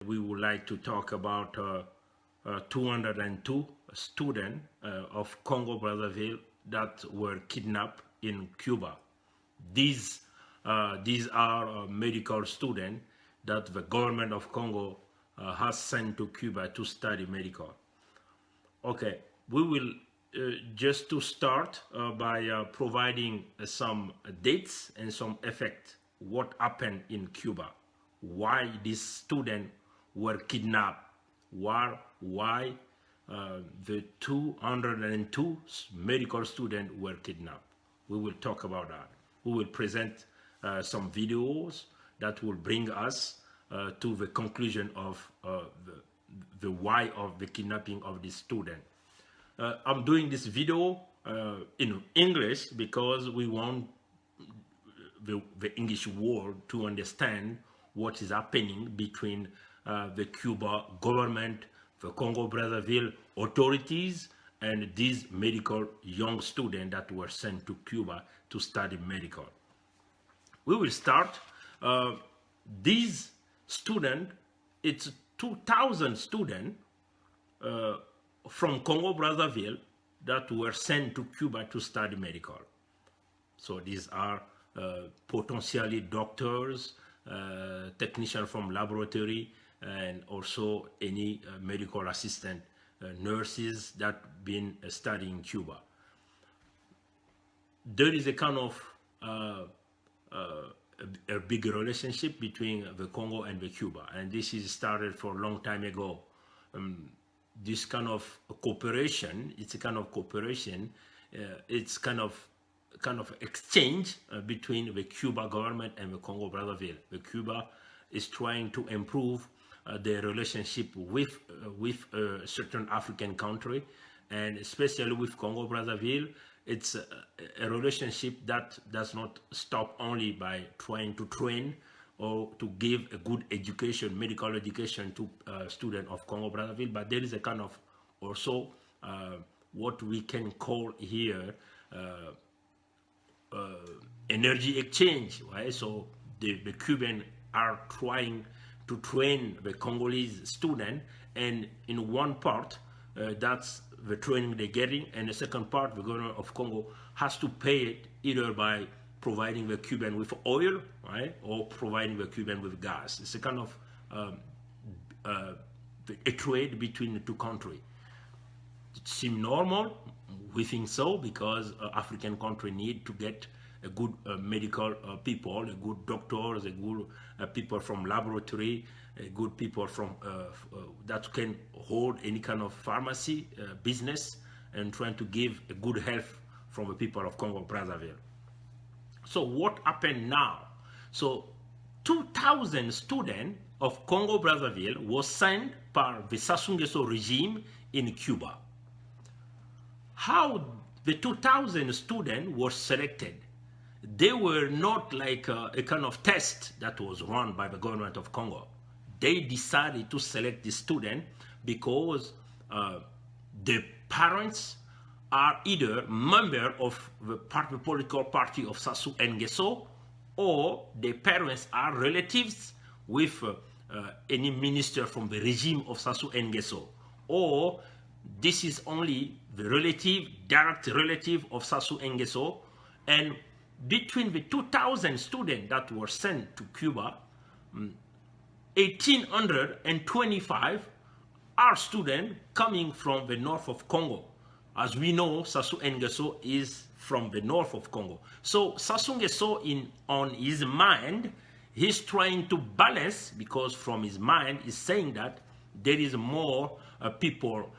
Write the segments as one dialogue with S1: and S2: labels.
S1: We would like to talk about 202 students of Congo-Brazzaville that were kidnapped in Cuba. These are medical students that the government of Congo has sent to Cuba to study medical. Okay, we will just to start by providing some dates and some effect, what happened in Cuba, why these students were kidnapped, why the 202 medical students were kidnapped. We will talk about that. We will present some videos that will bring us to the conclusion of the why of the kidnapping of this student. I'm doing this video in English because we want the English world to understand what is happening between the Cuba government, the Congo-Brazzaville authorities, and these medical young students that were sent to Cuba to study medical. We will start. These students, it's 2,000 students from Congo-Brazzaville that were sent to Cuba to study medical. So these are potentially doctors, technicians from laboratory, and also any medical assistant, nurses that been studying Cuba. There is a kind of a big relationship between the Congo and the Cuba, and this is started for a long time ago. This kind of cooperation, it's a kind of cooperation, it's kind of exchange between the Cuba government and the Congo-Brazzaville. The Cuba is trying to improve their relationship with a certain African country, and especially with Congo-Brazzaville. It's a relationship that does not stop only by trying to train or to give a good education, medical education to students of Congo-Brazzaville, but there is a kind of also what we can call here energy exchange, right? So the Cubans are trying to train the Congolese student, and in one part that's the training they're getting, and the second part the government of Congo has to pay it either by providing the Cuban with oil, right, or providing the Cuban with gas. It's a kind of a trade between the two countries. It seems normal. We think so because African countries need to get a good medical people, a good doctors, a good people from laboratory, a good people from that can hold any kind of pharmacy business and trying to give a good health from the people of Congo-Brazzaville. So what happened now? So 2,000 students of Congo-Brazzaville was sent by the SASSOU regime in Cuba. How the 2,000 students were selected? They were not like a kind of test that was run by the government of Congo. They decided to select the student because the parents are either member of the political party of SASSOU NGUESSO, or the parents are relatives with any minister from the regime of SASSOU NGUESSO, or this is only the relative, direct relative of SASSOU NGUESSO. And between the 2,000 students that were sent to Cuba, 1,825 are students coming from the north of Congo. As we know, SASSOU NGUESSO is from the north of Congo. So SASSOU NGUESSO, on his mind, he's trying to balance, because from his mind he's saying that there is more people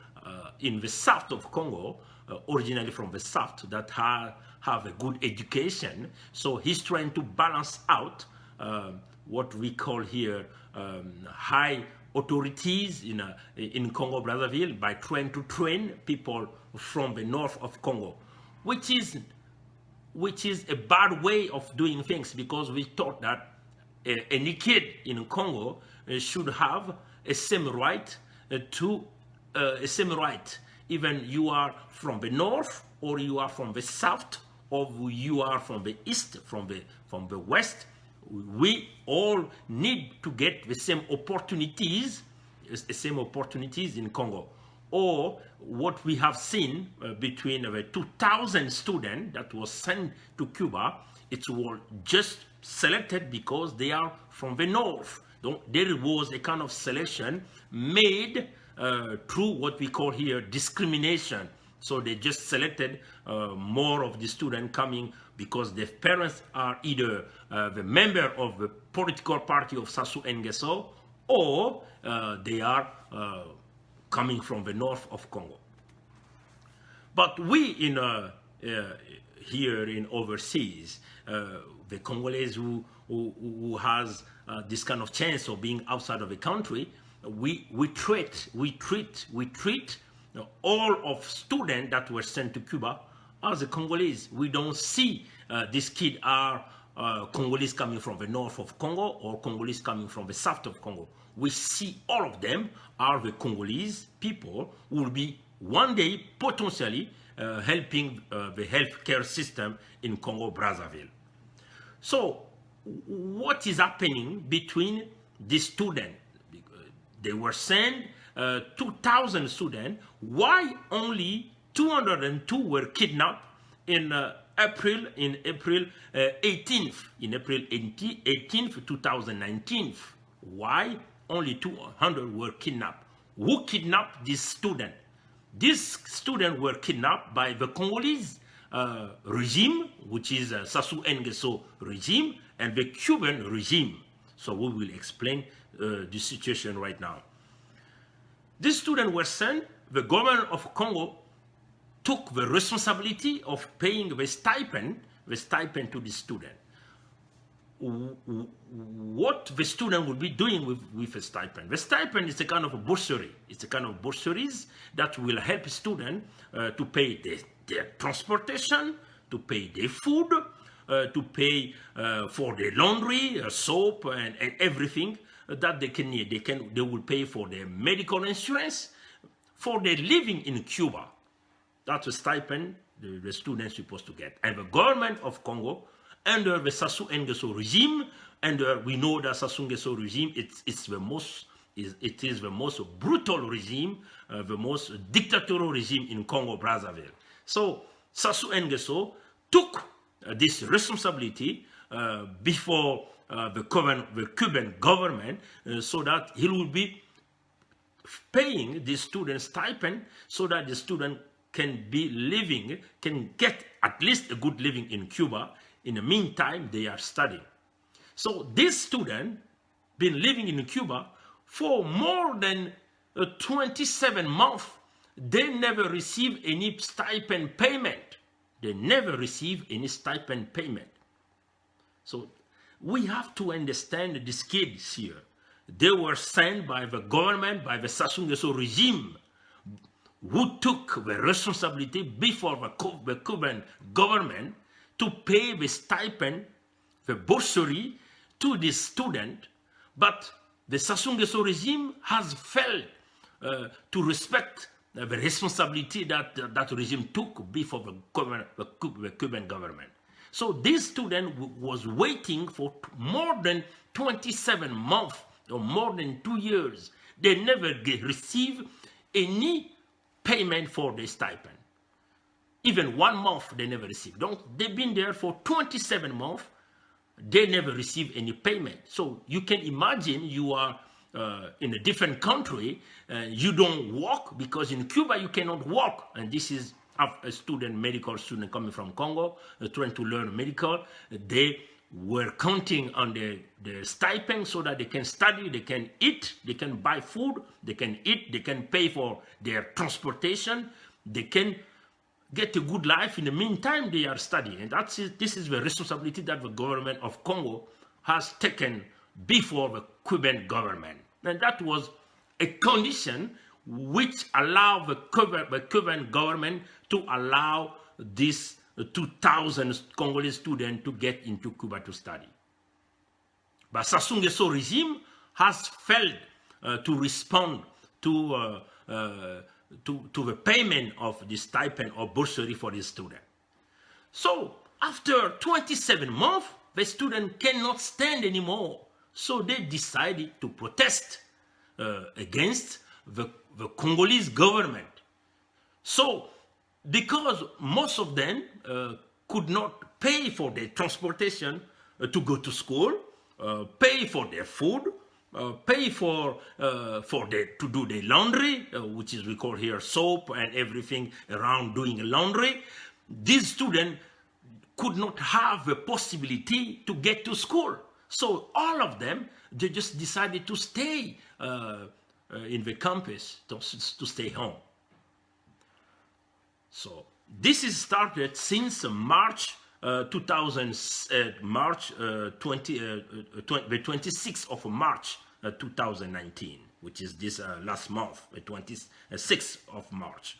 S1: in the south of Congo, originally from the south, that have a good education. So he's trying to balance out what we call here high authorities in Congo-Brazzaville by trying to train people from the north of Congo, which is a bad way of doing things, because we thought that any kid in Congo should have a same right even you are from the north, or you are from the south, or you are from the east, from the west. we all need to get the same opportunities in Congo. Or what we have seen between the 2,000 students that was sent to Cuba, it was just selected because they are from the north. There was a kind of selection made through what we call here discrimination. So they just selected more of the students coming because their parents are either the member of the political party of SASSOU NGUESSO, or they are coming from the north of Congo. But we here in overseas, the Congolese who has this kind of chance of being outside of the country, we treat all of students that were sent to Cuba as a Congolese. We don't see these kids are Congolese coming from the north of Congo or Congolese coming from the south of Congo. We see all of them are the Congolese people who will be one day potentially helping the healthcare system in Congo-Brazzaville. So what is happening between these students? They were sent 2,000 students. Why only 202 were kidnapped in April 18th, 2019? Why only 200 were kidnapped? Who kidnapped these students? These students were kidnapped by the Congolese regime, which is SASSOU NGUESSO regime, and the Cuban regime. So we will explain the situation right now. These students were sent. The government of Congo took the responsibility of paying the stipend to the student. What the student will be doing with a stipend? The stipend is a kind of a bursary. It's a kind of bursaries that will help students to pay their transportation, to pay their food, to pay for their laundry, soap, and everything that they can need. They will pay for their medical insurance, for their living in Cuba. That's a stipend the students supposed to get. And the government of Congo, under the SASSOU NGUESSO regime, and we know that SASSOU NGUESSO regime, it is the most brutal regime, the most dictatorial regime in Congo-Brazzaville. So SASSOU NGUESSO took this responsibility before the Cuban government, so that he will be paying the student stipend, so that the student can get at least a good living in Cuba. In the meantime, they are studying. So these students been living in Cuba for more than 27 months. They never receive any stipend payment. They never receive any stipend payment. So we have to understand these kids here. They were sent by the government, by the SASSOU NGUESSO regime, who took the responsibility before the Cuban government to pay the stipend, the bursary to the student, but the SASSOU NGUESSO regime has failed to respect the responsibility that that regime took before the Cuban government. So this student was waiting for more than 27 months or more than 2 years. They never receive any payment for the stipend. Even 1 month they never received. They've been there for 27 months. They never receive any payment. So you can imagine you are in a different country, you don't work, because in Cuba you cannot work. And this is a medical student coming from Congo, trying to learn medical. They were counting on their stipend so that they can study, they can eat, they can buy food, they can eat, they can pay for their transportation, they can get a good life. In the meantime, they are studying. And this is the responsibility that the government of Congo has taken before the Cuban government. And that was a condition which allowed the Cuban government to allow this 2,000 Congolese students to get into Cuba to study. But SASSOU NGUESSO regime has failed to respond to the payment of the stipend or bursary for the student. So after 27 months, the students cannot stand anymore. So they decided to protest against the Congolese government. So, because most of them could not pay for their transportation to go to school, pay for their food, pay for to do their laundry, which is we call here soap and everything around doing laundry, these students could not have the possibility to get to school. So all of them, they just decided to stay in the campus, to stay home. So this is started since March 26th of March 2019, which is this last month, the 26th of March.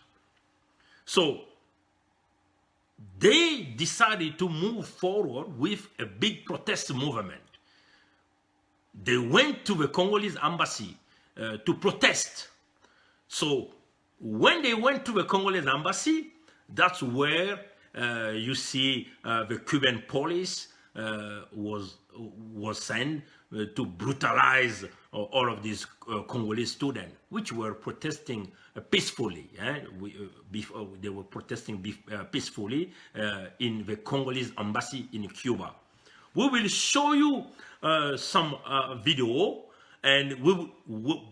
S1: So they decided to move forward with a big protest movement. They went to the Congolese embassy to protest. So when they went to the Congolese embassy, that's where you see the Cuban police was sent to brutalize all of these Congolese students, which were protesting peacefully. They were protesting peacefully in the Congolese embassy in Cuba. We will show you some video, and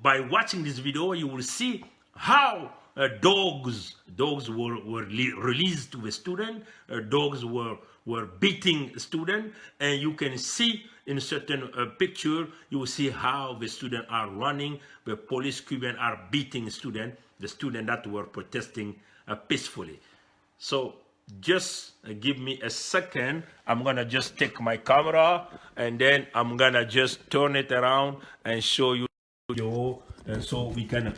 S1: by watching this video, you will see how dogs were released to the student. Dogs were beating student, and you can see in a certain picture, you will see how the students are running. The police Cuban are beating student, the student that were protesting peacefully. So just give me a second. I'm gonna just take my camera, and then I'm gonna just turn it around and show you the video, so we can,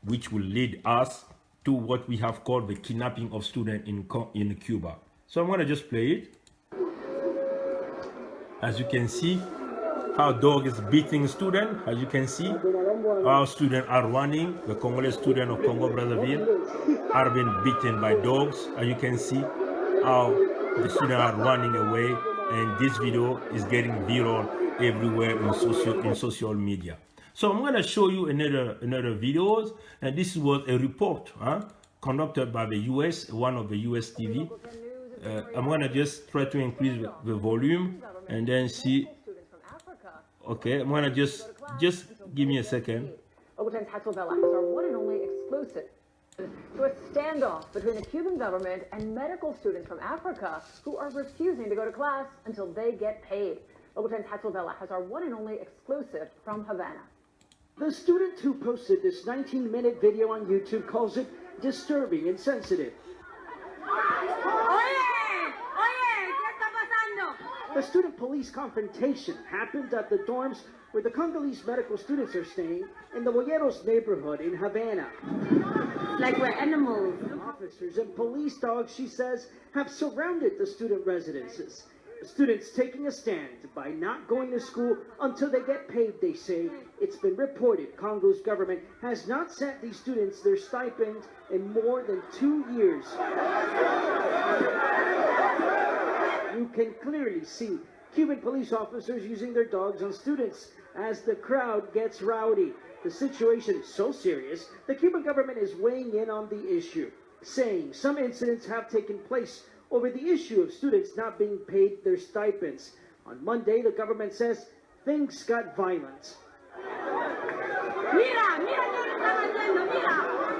S1: which will lead us to what we have called the kidnapping of students in Cuba. So I'm gonna just play it. As you can see, how dog is beating student. As you can see, our students are running. The Congolese students of Congo-Brazzaville are being beaten by dogs. As you can see, how the students are running away, and this video is getting viral everywhere in social media. So I'm going to show you another videos, and this was a report conducted by the US, one of the US TV. I'm going to just try to increase the volume and then see. Okay, I'm going to just give me a second.
S2: Ogleton's Hatzovella is our one and only exclusive to a standoff between the Cuban government and medical students from Africa who are refusing to go to class until they get paid. Ogleton's Hatzovella has our one and only exclusive from Havana.
S3: The student who posted this 19-minute video on YouTube calls it disturbing and sensitive. The student-police confrontation happened at the dorms where the Congolese medical students are staying in the Boyeros neighborhood in Havana.
S2: Like we're animals.
S3: Officers and police dogs, she says, have surrounded the student residences. The students taking a stand by not going to school until they get paid, they say. It's been reported Congo's government has not sent these students their stipend in more than 2 years. You can clearly see Cuban police officers using their dogs on students as the crowd gets rowdy. The situation is so serious, the Cuban government is weighing in on the issue, saying some incidents have taken place over the issue of students not being paid their stipends. On Monday, the government says things got violent.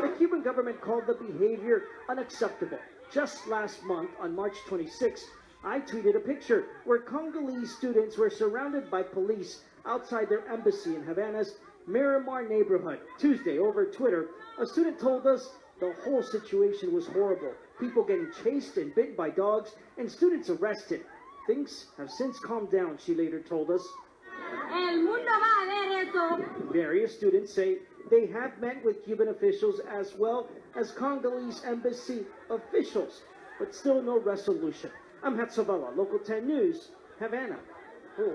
S3: The Cuban government called the behavior unacceptable. Just last month, on March 26, I tweeted a picture where Congolese students were surrounded by police outside their embassy in Havana's Miramar neighborhood. Tuesday, over Twitter, a student told us the whole situation was horrible. People getting chased and bitten by dogs, and students arrested. Things have since calmed down, she later told us. Various students say they have met with Cuban officials as well as Congolese embassy officials, but still no resolution. I'm Hatzovella, Local 10 News, Havana. Cool.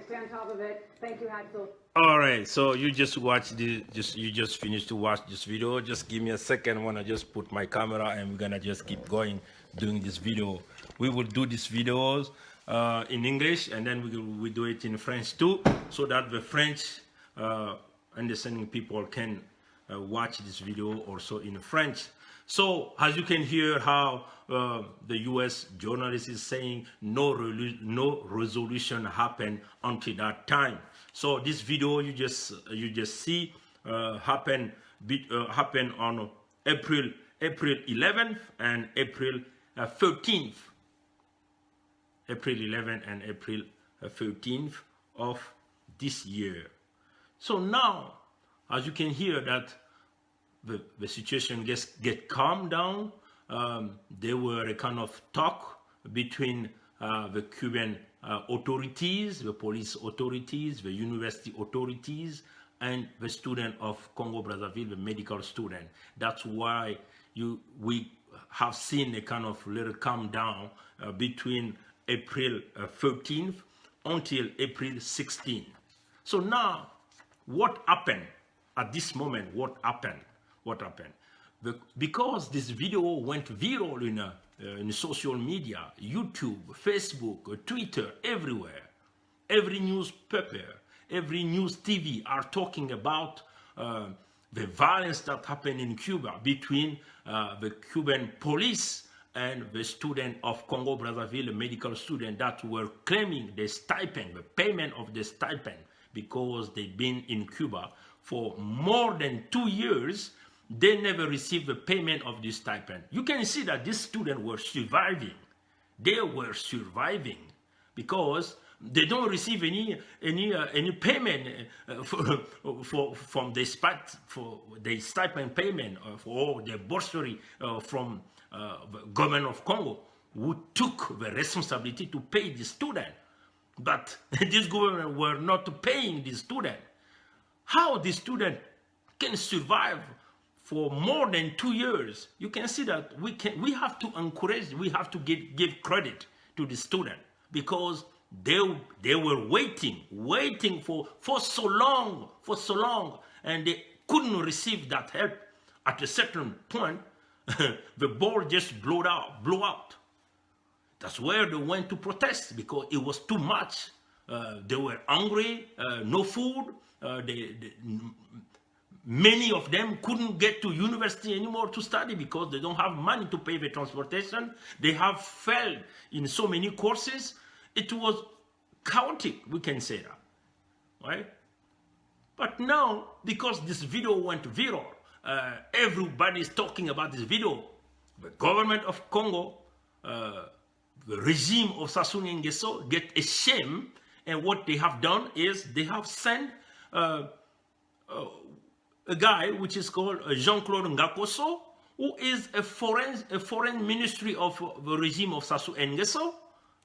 S2: Stay on top of it. Thank you, Hatzel.
S1: All right, so you just watched you just finished to watch this video. Just give me a second. I wanna just put my camera, and we're gonna just keep going doing this video. We will do these videos in English, and then we do it in French too, so that the French understanding people can watch this video also in French. So as you can hear how the US journalist is saying no resolution happened until that time. So this video you just see happen on April 11th and April 13th. April 11th and April 13th of this year. So now, as you can hear that the situation get calmed down, there were a kind of talk between the Cuban authorities, the police authorities, the university authorities, and the student of Congo-Brazzaville, the medical student. That's why we have seen a kind of little calm down between April 13th until April 16th. So now, what happened at this moment? What happened? Because this video went viral in social media, YouTube, Facebook, Twitter, everywhere. Every newspaper, every news TV are talking about the violence that happened in Cuba between the Cuban police and the student of Congo-Brazzaville, a medical student that were claiming the stipend, the payment of the stipend, because they've been in Cuba for more than 2 years. They never received the payment of this stipend. You can see that these students were surviving. They were surviving because they don't receive any payment from the stipend payment for the bursary from the government of Congo, who took the responsibility to pay the student. But this government were not paying the student. How the student can survive for more than 2 years? You can see that we have to encourage, we have to give credit to the student, because they were waiting for so long, and they couldn't receive that help. At a certain point, the ball just blew out. That's where they went to protest, because it was too much. They were hungry, no food. Many of them couldn't get to university anymore to study because they don't have money to pay the transportation. They have failed in so many courses. It was chaotic, we can say that, right? But now, because this video went viral, everybody is talking about this video. The government of Congo, the regime of SASSOU and NGUESSO get ashamed, and what they have done is they have sent a guy which is called Jean-Claude Ngakoso, who is a foreign ministry of the regime of SASSOU and NGUESSO.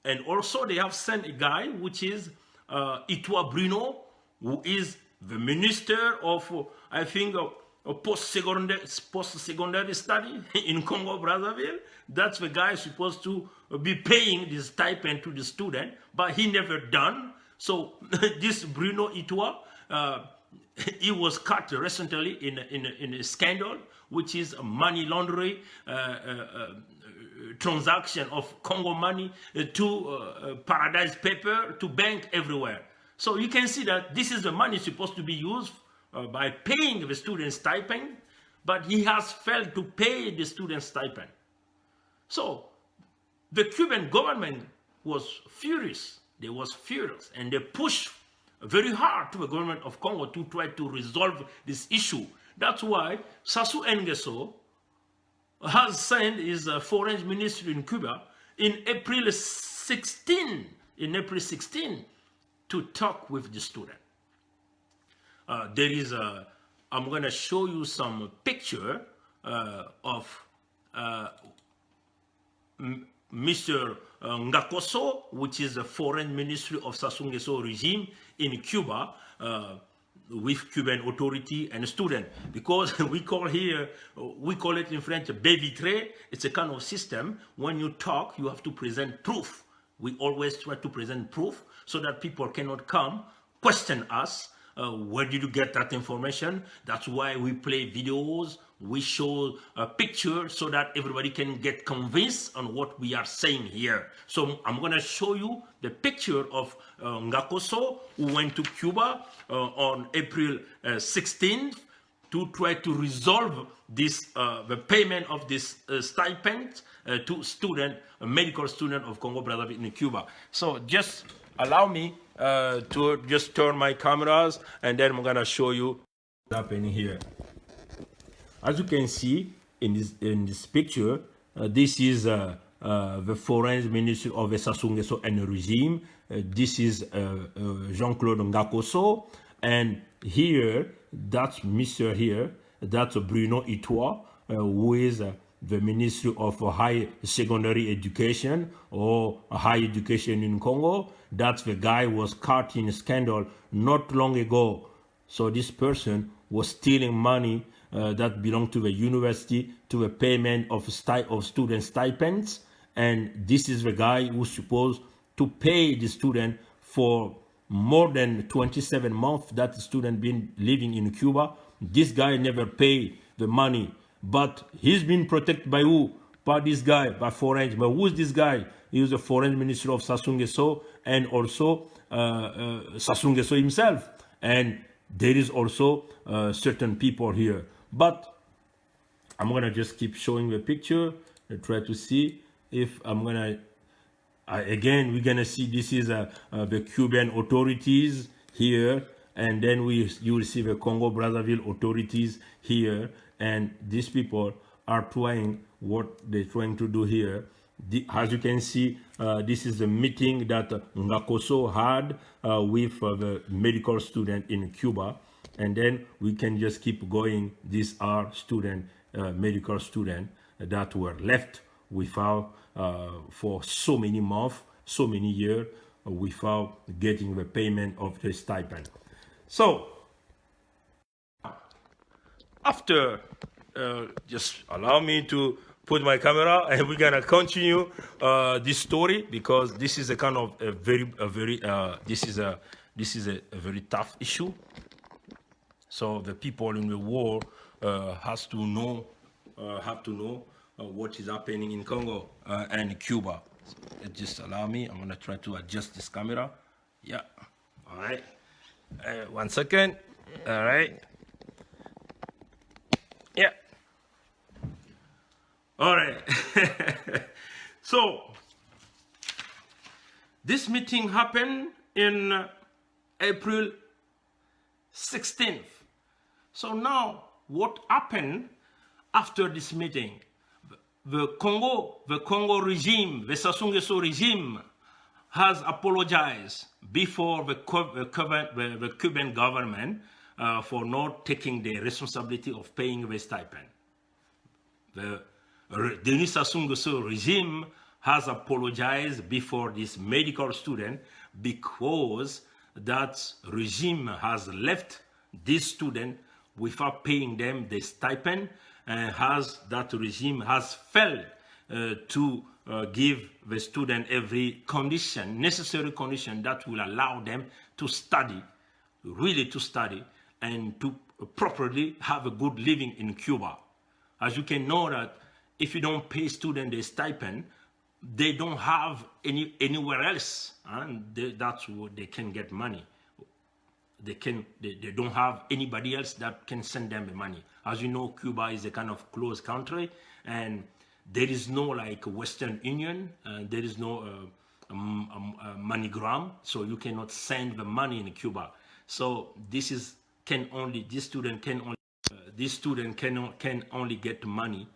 S1: And also they have sent a guy which is Itwa Bruno, who is the minister of, I think, post-secondary study in Congo-Brazzaville. That's the guy supposed to be paying this stipend to the student, but he never done. So this Bruno Itwa, he was caught recently in a scandal, which is a money laundering transaction of Congo money to paradise paper, to bank everywhere. So you can see that this is the money supposed to be used by paying the student stipend, but he has failed to pay the student stipend. So the Cuban government was furious. They was furious, and they pushed very hard to the government of Congo to try to resolve this issue. That's why SASSOU and NGUESSO has sent his foreign ministry in Cuba in April 16, to talk with the student. There is I'm going to show you some picture of Mr. Ngakoso, which is the foreign ministry of SASSOU NGUESSO regime in Cuba, with Cuban authority and student, because we call it in French baie vitrée. It's a kind of system. When you talk, you have to present proof. We always try to present proof so that people cannot come question us Where did you get that information? That's why we play videos, we show a picture so that everybody can get convinced on what we are saying here. So I'm going to show you the picture of Ngakoso, who went to Cuba on April 16th to try to resolve this, the payment of this stipend to medical student of Congo-Brazzaville in Cuba. So just allow me to just turn my cameras, and then I'm gonna show you what's happening here. As you can see in this picture, this is the foreign minister of the SASSOU and regime. This is Jean-Claude Ngakoso, and here, that's Mr. here, that's Bruno Itoa, who is the Ministry of High Secondary Education or High Education in Congo. That's the guy who was caught in a scandal not long ago. So this person was stealing money that belonged to the university to the payment of student stipends. And this is the guy who's supposed to pay the student for more than 27 months that the student been living in Cuba. This guy never paid the money, but he's been protected by who? By this guy, by foreign. But who is this guy? He was the foreign minister of SASSOU and also SASSOU himself. And there is also certain people here. But I'm gonna just keep showing the picture and try to see if I'm gonna. Again, we're gonna see this is the Cuban authorities here, and then you will see the Congo-Brazzaville authorities here, and these people are trying what they're trying to do here. As you can see, this is the meeting that Ngakoso had with the medical student in Cuba, and then we can just keep going. These are medical students that were left without for so many months, so many years, without getting the payment of the stipend. So after, just allow me to put my camera, and we're gonna continue this story, because this is a kind of this is a very tough issue. So the people in the war have to know what is happening in Congo and Cuba. So just allow me. I'm gonna try to adjust this camera. Yeah. All right. 1 second. All right. Yeah. All right. So this meeting happened in April 16th. So now, what happened after this meeting? The Congo regime, the SASSOU regime, has apologized before the Cuban government for not taking the responsibility of paying the stipend. The SASSOU regime has apologized before this medical student because that regime has left this student without paying them the stipend, and that regime has failed to give the student every necessary condition that will allow them to study, really to study, and to properly have a good living in Cuba. As you can know that if you don't pay students the stipend, they don't have anywhere else, and that's where they can get money. They don't have anybody else that can send them the money. As you know, Cuba is a kind of closed country, and there is no like Western Union, there is no MoneyGram, so you cannot send the money in Cuba. So this student can only get money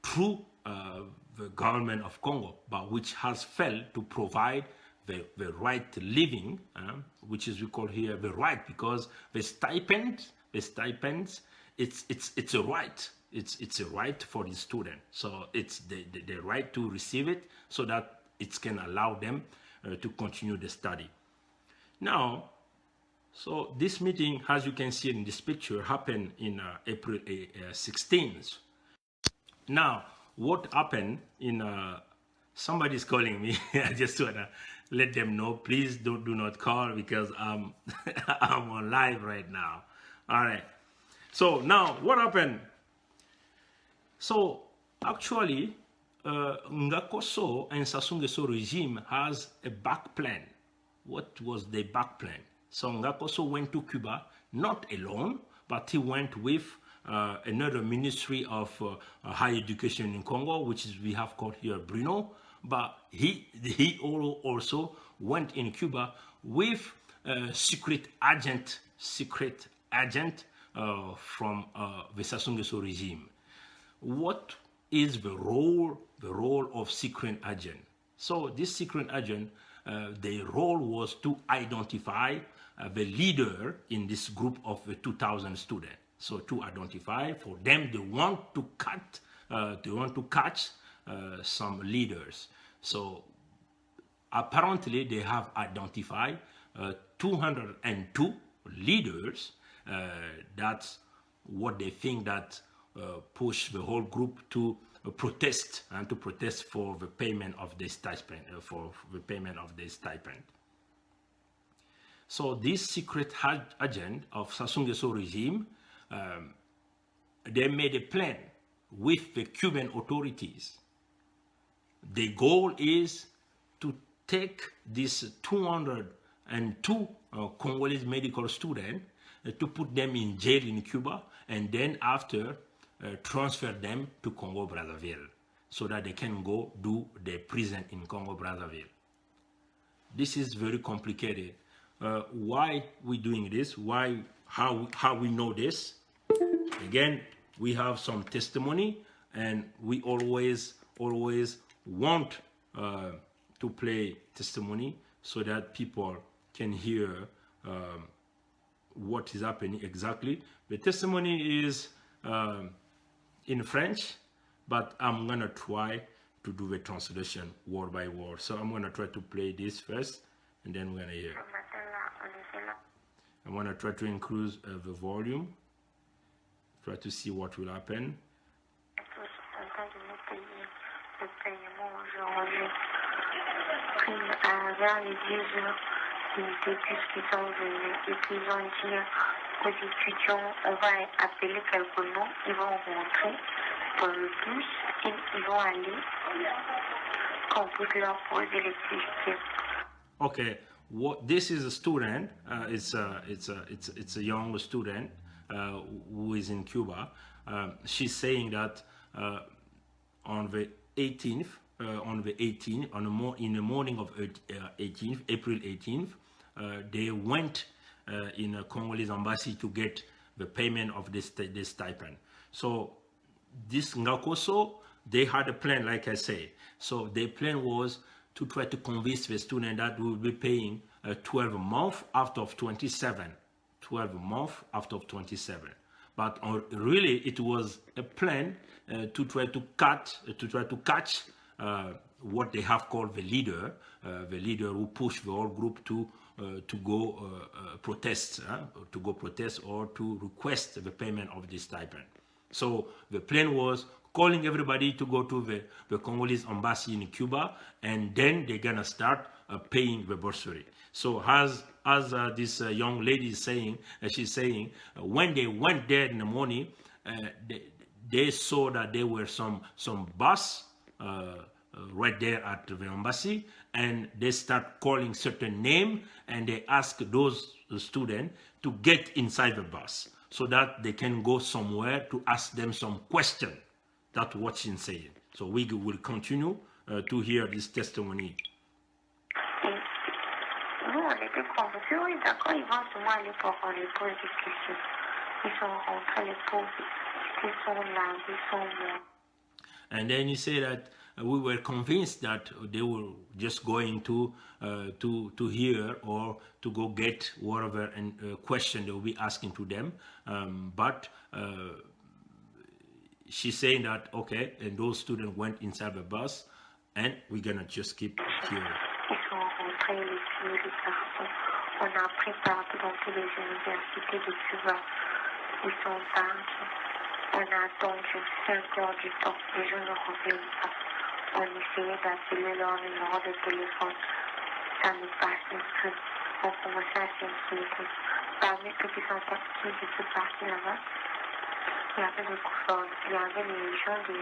S1: through the government of Congo, but which has failed to provide the right living, which is we call here the right, because the stipends, it's a right. It's a right for the student. So it's the right to receive it, so that it can allow them to continue the study. Now, so this meeting, as you can see in this picture, happened in April 16th. Now, what happened in somebody's calling me. I just wanna let them know, please do not call because I'm I'm on live right now. All right. So now what happened? So actually, NGUESSO and SASSOU NGUESSO regime has a back plan. What was the back plan? So NGUESSO went to Cuba, not alone, but he went with another ministry of higher education in Congo, which is we have called here Bruno. But he also went in Cuba with a secret agent from the SASSOU NGUESSO regime. What is the role of secret agent? So this secret agent, their role was to identify the leader in this group of 2,000 students. So to identify, for them, they want to catch some leaders. So apparently they have identified 202 leaders. That's what they think that push the whole group to protest and to protest for the payment of the stipend. So this secret agent of SASSOU NGUESSO regime, they made a plan with the Cuban authorities. The goal is to take these 202 Congolese medical students to put them in jail in Cuba, and then after transfer them to Congo-Brazzaville so that they can go do their prison in Congo-Brazzaville. This is very complicated. Why we doing this? How we know this? Again, we have some testimony, and we always want to play testimony so that people can hear what is happening exactly. The testimony is in French, but I'm gonna try to do the translation word by word. So I'm gonna try to play this first, and then we're gonna hear. I'm gonna try to increase the volume, try to see what will happen.
S4: Vers les 10 heures, des discussions venus et puis ils ont dit aux étudiants, on va appeler quelques noms, ils vont rentrer dans le bus et ils vont aller qu'on puisse leur poser les questions.
S1: Okay, this is a student. It's a young student who is in Cuba. She's saying that on the 18th. In the morning of April 18th, they went in a Congolese embassy to get the payment of this stipend. So this NGUESSO, they had a plan, like I say. So their plan was to try to convince the student that we will be paying 12 months out of 27. 12 months out of 27. But really, it was a plan to try to catch what they have called the leader who pushed the whole group to go protest or to request the payment of this stipend. So the plan was calling everybody to go to the Congolese embassy in Cuba, and then they're gonna start paying the bursary. So as this young lady is saying, she's saying, when they went there in the morning, they saw that there were some bus right there at the embassy, and they start calling certain name, and they ask those students to get inside the bus so that they can go somewhere to ask them some question. That's what she's saying. So we will continue to hear this testimony.
S4: Nous, on était convaincus, oui, d'accord, ils vont sûrement aller pour qu'on les pose des questions. Ils sont rentrés, les pauvres, ils sont là, ils sont morts.
S1: And then he said that we were convinced that they were just going to hear or to go get whatever question they will be asking to them. But she's saying that, okay, and those students went inside the bus, and we're gonna just keep hearing.
S4: Ils sont rentrés, les filles, les garçons. On a appris partout dans toutes les universités de Cuba. Ils sont partis. On a attendu 5 heures du temps. Les gens ne reviennent pas. On essayait d'appeler leur numéro de téléphone. à ne pas inscrire. On commençait à s'inquiéter. Parmi ceux qui sont partis là-bas, il y avait les gens du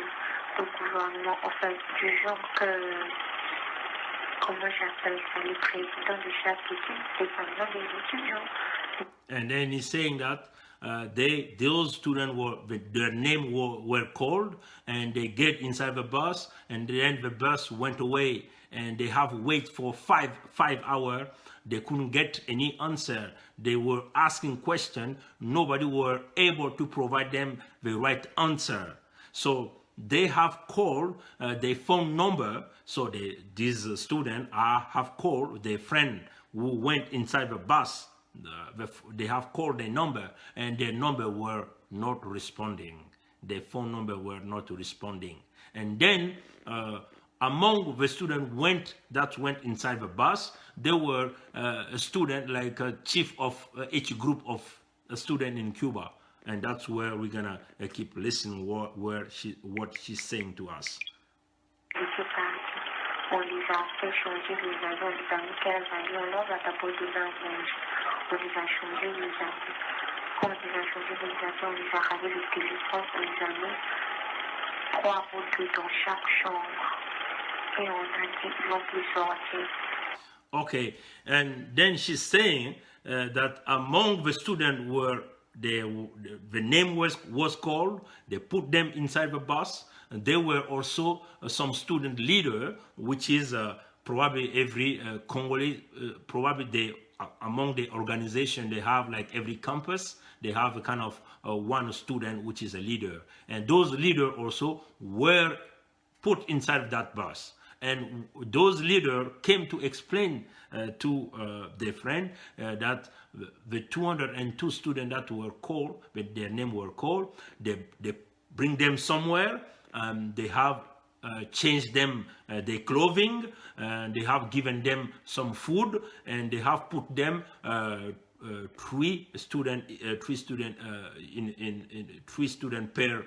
S4: gouvernement, enfin, du genre que, comment j'appelle ça, les présidents de chaque équipe, dépendant des étudiants.
S1: And then he's saying that those students their name were called, and they get inside the bus, and then the bus went away, and they have wait for five hours. They couldn't get any answer. They were asking questions. Nobody were able to provide them the right answer. So they have called their phone number. So these students have called their friend who went inside the bus. They have called their number, and their number were not responding. Their phone number were not responding. And then among the students that went inside the bus, there were a student, like a chief of each group of a student in Cuba. And that's where we're gonna keep listening what she's saying to us.
S4: On les a fait changer les avions, on les a mis quels avions, on leur a tapé des avions, on les a changé les avions. Quand on les a changé les avions, on les a ravé le téléphone, on les a mis 3 routes dans chaque chambre. Et on a dit, ils vont plus sortir.
S1: Okay, and then she's saying that among the students were the name was called, they put them inside the bus, and there were also some student leader, which is probably every Congolese, probably among the organization, they have like every campus, they have a kind of one student which is a leader. And those leaders also were put inside that bus. And those leaders came to explain to their friend that the 202 students that were called, with their name were called, they bring them somewhere, they have changed them their clothing, they have given them some food, and they have put them three students per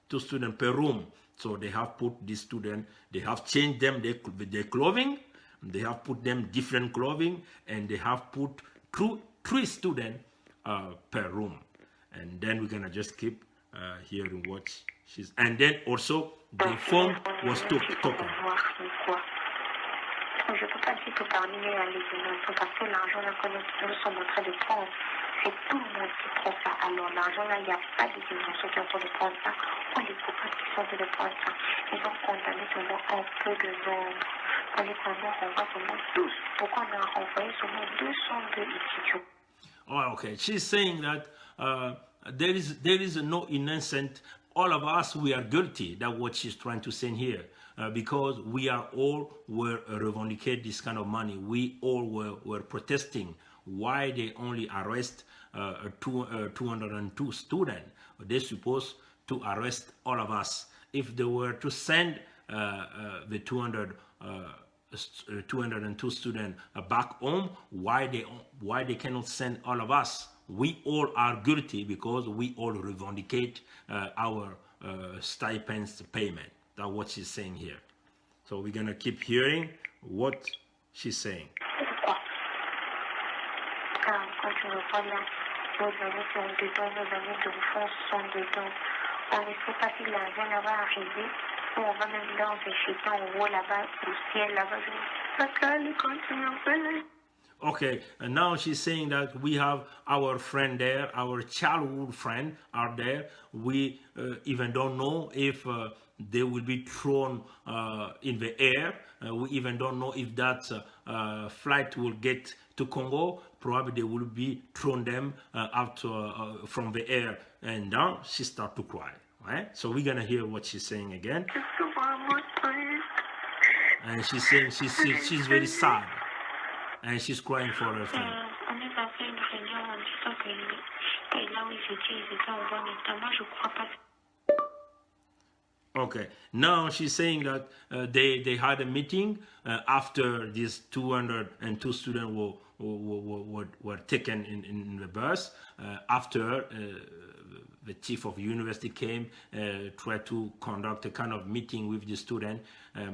S1: 2 students per room. So they have put these students, they have changed them their clothing, they have put them different clothing, and they have put 3 students per room. And then we're gonna just keep hearing what she's, and then also the phone was talking.
S4: Je ne peux pas dire que parmi les étudiants, parce que l'argent que nous sommes en train de prendre, c'est tout le monde qui prend ça. Alors l'argent là, il n'y a pas d'étudiants qui ont en train de prendre ça, ou les copains qui sont en train de prendre ça. Ils ont condamné seulement un peu de nombre. Tandis qu'on renvoie seulement 12. Pourquoi on a renvoyé seulement 202 étudiants?
S1: Oh, okay. She's saying that there is no innocent. All of us, we are guilty. That's what she's trying to say here. Because we are all were revendicating this kind of money. We all were protesting why they only arrest 202 students. They're supposed to arrest all of us. If they were to send the 202 students back home, why they cannot send all of us? We all are guilty because we all revendicate our stipends payment. That's what she's saying here. So we're gonna keep hearing what she's saying.
S4: Quand tu me vois là, nos amis sont dedans, nos amis de France sont dedans. On ne sait pas si l'argent là va arriver, ou on va même dans un chétan en haut là-bas, au ciel là-bas. Ça calme quand tu me vois là.
S1: Okay, and now she's saying that we have our friend there, our childhood friend are there. We even don't know if they will be thrown in the air. We even don't know if that flight will get to Congo. Probably they will be thrown them out from the air. And now she starts to cry. Right? So we're gonna hear what she's saying again. And she's saying she's very sad. And she's crying for her friend. Okay, now she's saying that they had a meeting after these 202 students were taken in the bus. After the chief of university came, tried to conduct a kind of meeting with the student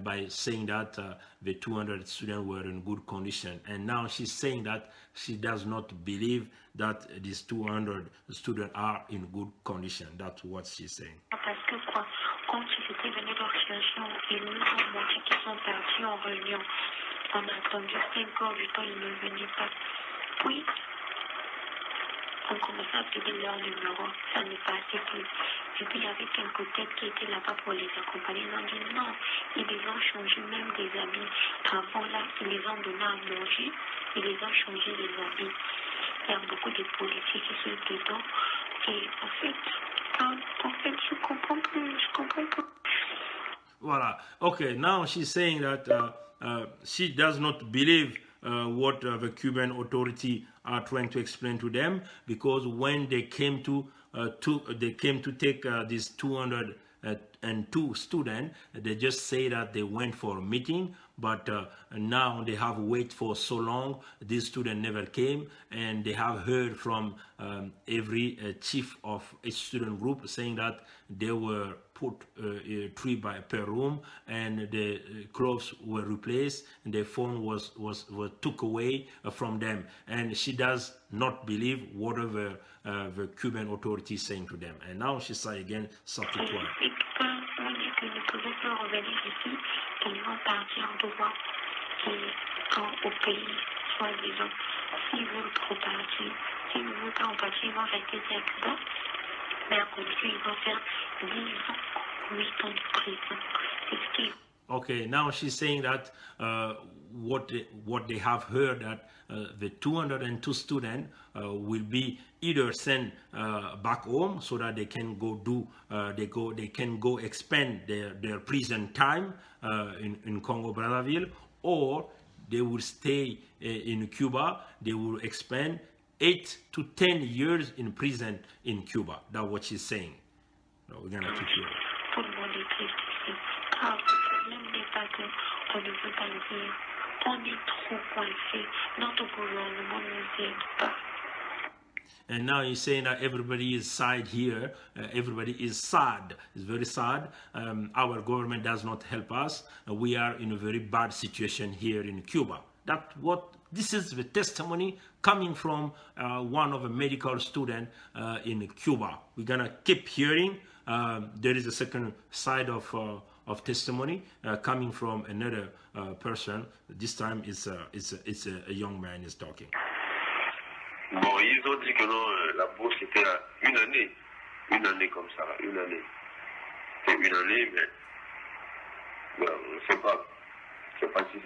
S1: by saying that the 200 students were in good condition. And now she's saying that she does not believe that these 200 students are in good condition. That's what she's saying.
S4: Parce que quoi, quand ils étaient venus dans la situation, ils nous ont montré qu'ils sont partis en réunion. On a attendu 5 heures du temps, ils ne venaient pas. Puis, on commençait à appeler leur numéro, ça ne passait plus. Et puis il y avait quelques têtes qui étaient là-bas pour les accompagner. Ils ont dit non, ils les ont changé même des habits. Avant là, ils les ont donné à manger, ils les ont changé des habits. Il y a beaucoup de policiers qui sont dedans. Et en fait, je comprends plus.
S1: Voilà. Okay, now she's saying that she does not believe what the Cuban authority are trying to explain to them, because when they came to take these 202 students, they just say that they went for a meeting, but now they have waited for so long. These students never came, and they have heard from every chief of each student group saying that they were put 3 per room, and the clothes were replaced, and their phone was took away from them. And she does not believe whatever the Cuban authorities saying to them. And now she say again, substitute.
S4: Qu'ils ne pouvaient pas revenir ici, qu'ils vont partir en droit au pays, soi-disant. S'ils veulent trop partir, s'ils ne veulent pas en partir, ils vont rester à Cuba. Mais à condition, ils vont faire 10 ans, 8 ans de prison. C'est ce qui...
S1: Okay, now she's saying that what they have heard, that the 202 students will be either sent back home so that they can go do they can go expend their prison time in Congo-Brazzaville, or they will stay in Cuba. They will expend 8 to 10 years in prison in Cuba. That's what she's saying. So we're gonna keep hearing.
S4: Tout le monde est triste ici. Car le problème n'est pas qu'on ne veut pas le dire. On est trop coincé. Notre gouvernement ne nous aide pas.
S1: And now he's saying that everybody is sad here. Everybody is sad. It's very sad. Our government does not help us. We are in a very bad situation here in Cuba. This is the testimony coming from one of the medical students in Cuba. We're gonna keep hearing. There is a second side of testimony coming from another person. This time it's a young man is talking.
S5: Bon, ils ont dit que non, la bourse était à une année comme ça, une année. C'est une année, mais bon, on ne sait pas si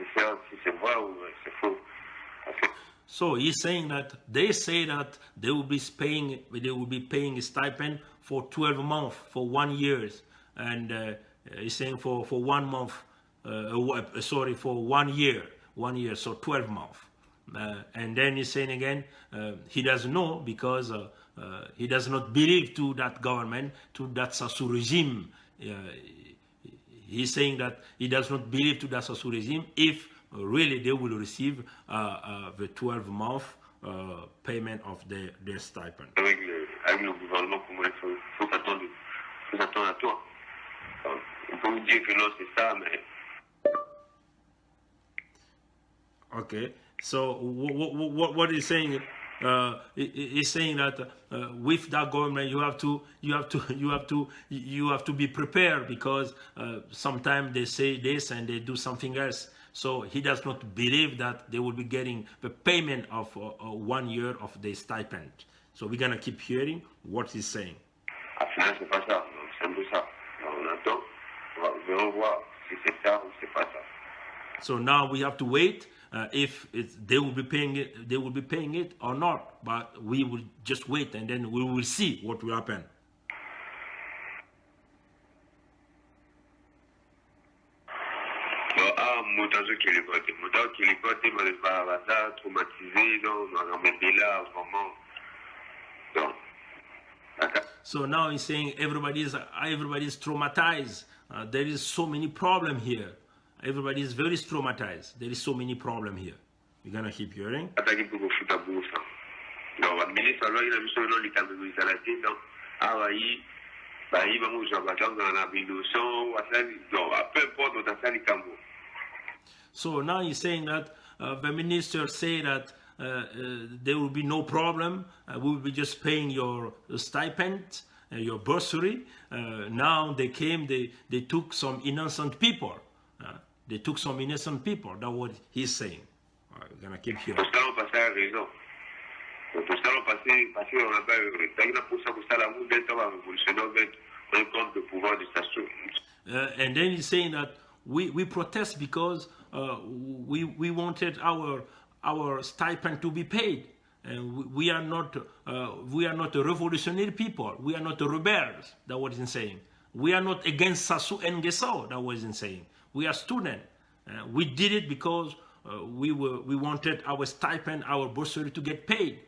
S5: c'est vrai ou c'est faux.
S1: So he's saying that they say that they will be paying a stipend for 12 months, for 1 year, and he's saying for 1 month, for 1 year, so 12 months. And then he's saying again, he doesn't know because he does not believe to that government, to that SASSOU regime. He's saying that he does not believe to that SASSOU regime if really they will receive the 12-month payment of their stipend.
S5: Avec le gouvernement congolais, il faut s'attendre à toi. On peut vous dire que non, c'est ça, mais...
S1: Okay, so what he's saying, he's saying that with that government you have to be prepared, because sometimes they say this and they do something else. So he does not believe that they will be getting the payment of 1 year of the stipend. So we're gonna keep hearing what he's saying.
S5: À final, c'est pas ça, c'est un peu ça. On attend, on va voir si c'est ça ou c'est pas ça.
S1: So now we have to wait if they will be paying it or not. But we will just wait, and then we will see what will happen.
S5: Moutazo qui est voté, mais les pas traumatisé, donc on a là vraiment. Donc.
S1: So now he's saying everybody is traumatized. There is so many problems here. Everybody is very traumatized. There is so many problems here. You're gonna keep hearing.
S5: Attaqué pour foot à bourse. Donc, le ministre alors il a mis son nom, il a mis la tête, donc abayi bayi bango jabatanga na biloso wasali no peu importe utasali kambo.
S1: So now he's saying that the minister say that there will be no problem. We will be just paying your stipend, your bursary. Now they came, they took some innocent people. They took some innocent people. That's what he's saying. We're gonna keep hearing. And then he's saying that we protest because we wanted our stipend to be paid, and we are not a revolutionary people. We are not a rebels. That was he's saying. We are not against SASSOU and NGUESSO. That was he's saying. We are students. We did it because we wanted our stipend, our bursary to get paid.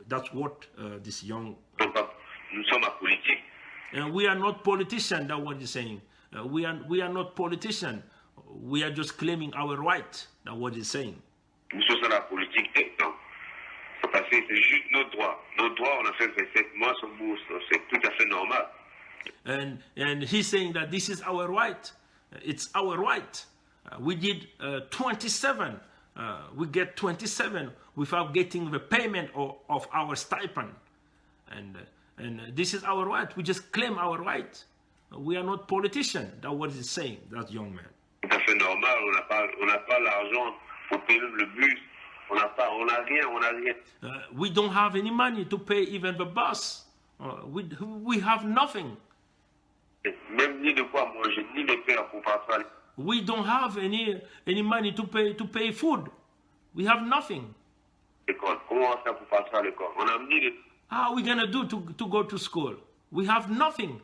S1: That's what this young. And we are not politicians. That's what he's saying. We are not politicians. We are just claiming our right. That's what he's saying. And he's saying that this is our right. It's our right. We did 27. We get 27 without getting the payment of our stipend. And this is our right. We just claim our right. We are not politicians. That's what he's saying, that young man.
S5: Tout à fait normal, on n'a pas l'argent pour payer le bus, on n'a rien.
S1: We don't have any money to pay even the bus. We have nothing.
S5: Même ni de quoi manger, ni de pain pour partir.
S1: We don't have any money to pay food. We have nothing.
S5: L'école, comment on va faire pour partir à l'école? On a mis les.
S1: How are we gonna do to go to school? We have nothing.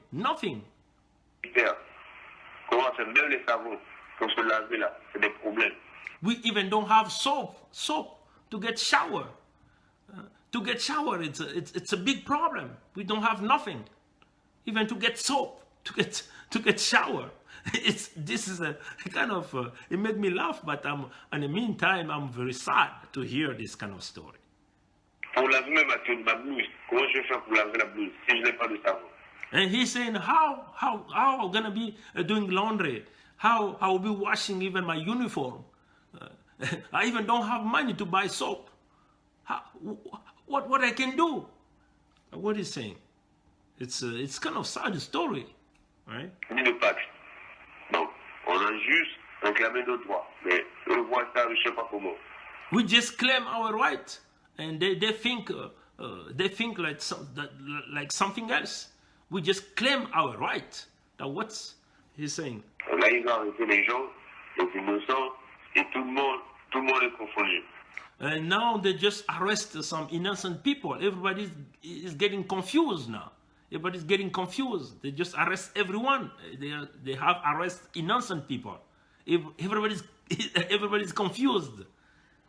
S5: Comment on fait même les savons pour se laver là? C'est des problèmes.
S1: We even don't have soap to get shower. To get shower, it's a big problem. We don't have nothing, even to get soap, to get shower. This is a kind of it made me laugh, but in the meantime I'm very sad to hear this kind of story.
S5: Pour laver même ma blouse, comment je vais faire pour laver la blouse si je n'ai pas de savon?
S1: And he's saying, how I'm gonna be doing laundry? How I will be washing even my uniform? I even don't have money to buy soap. What I can do? What he's saying? It's kind of sad story, right?
S5: Ni de Pâques. Donc, on a juste réclamé nos droits, mais eux voient ça, je sais pas comment.
S1: We just claim our right, and they think like something else. We just claim our right. That's what he's saying.
S5: Là, ils ont arrêté les gens, les innocents, et tout le monde est confondu.
S1: And now they just arrest some innocent people. Everybody is getting confused now. Everybody's getting confused. They just arrest everyone. They have arrest innocent people. Everybody's confused.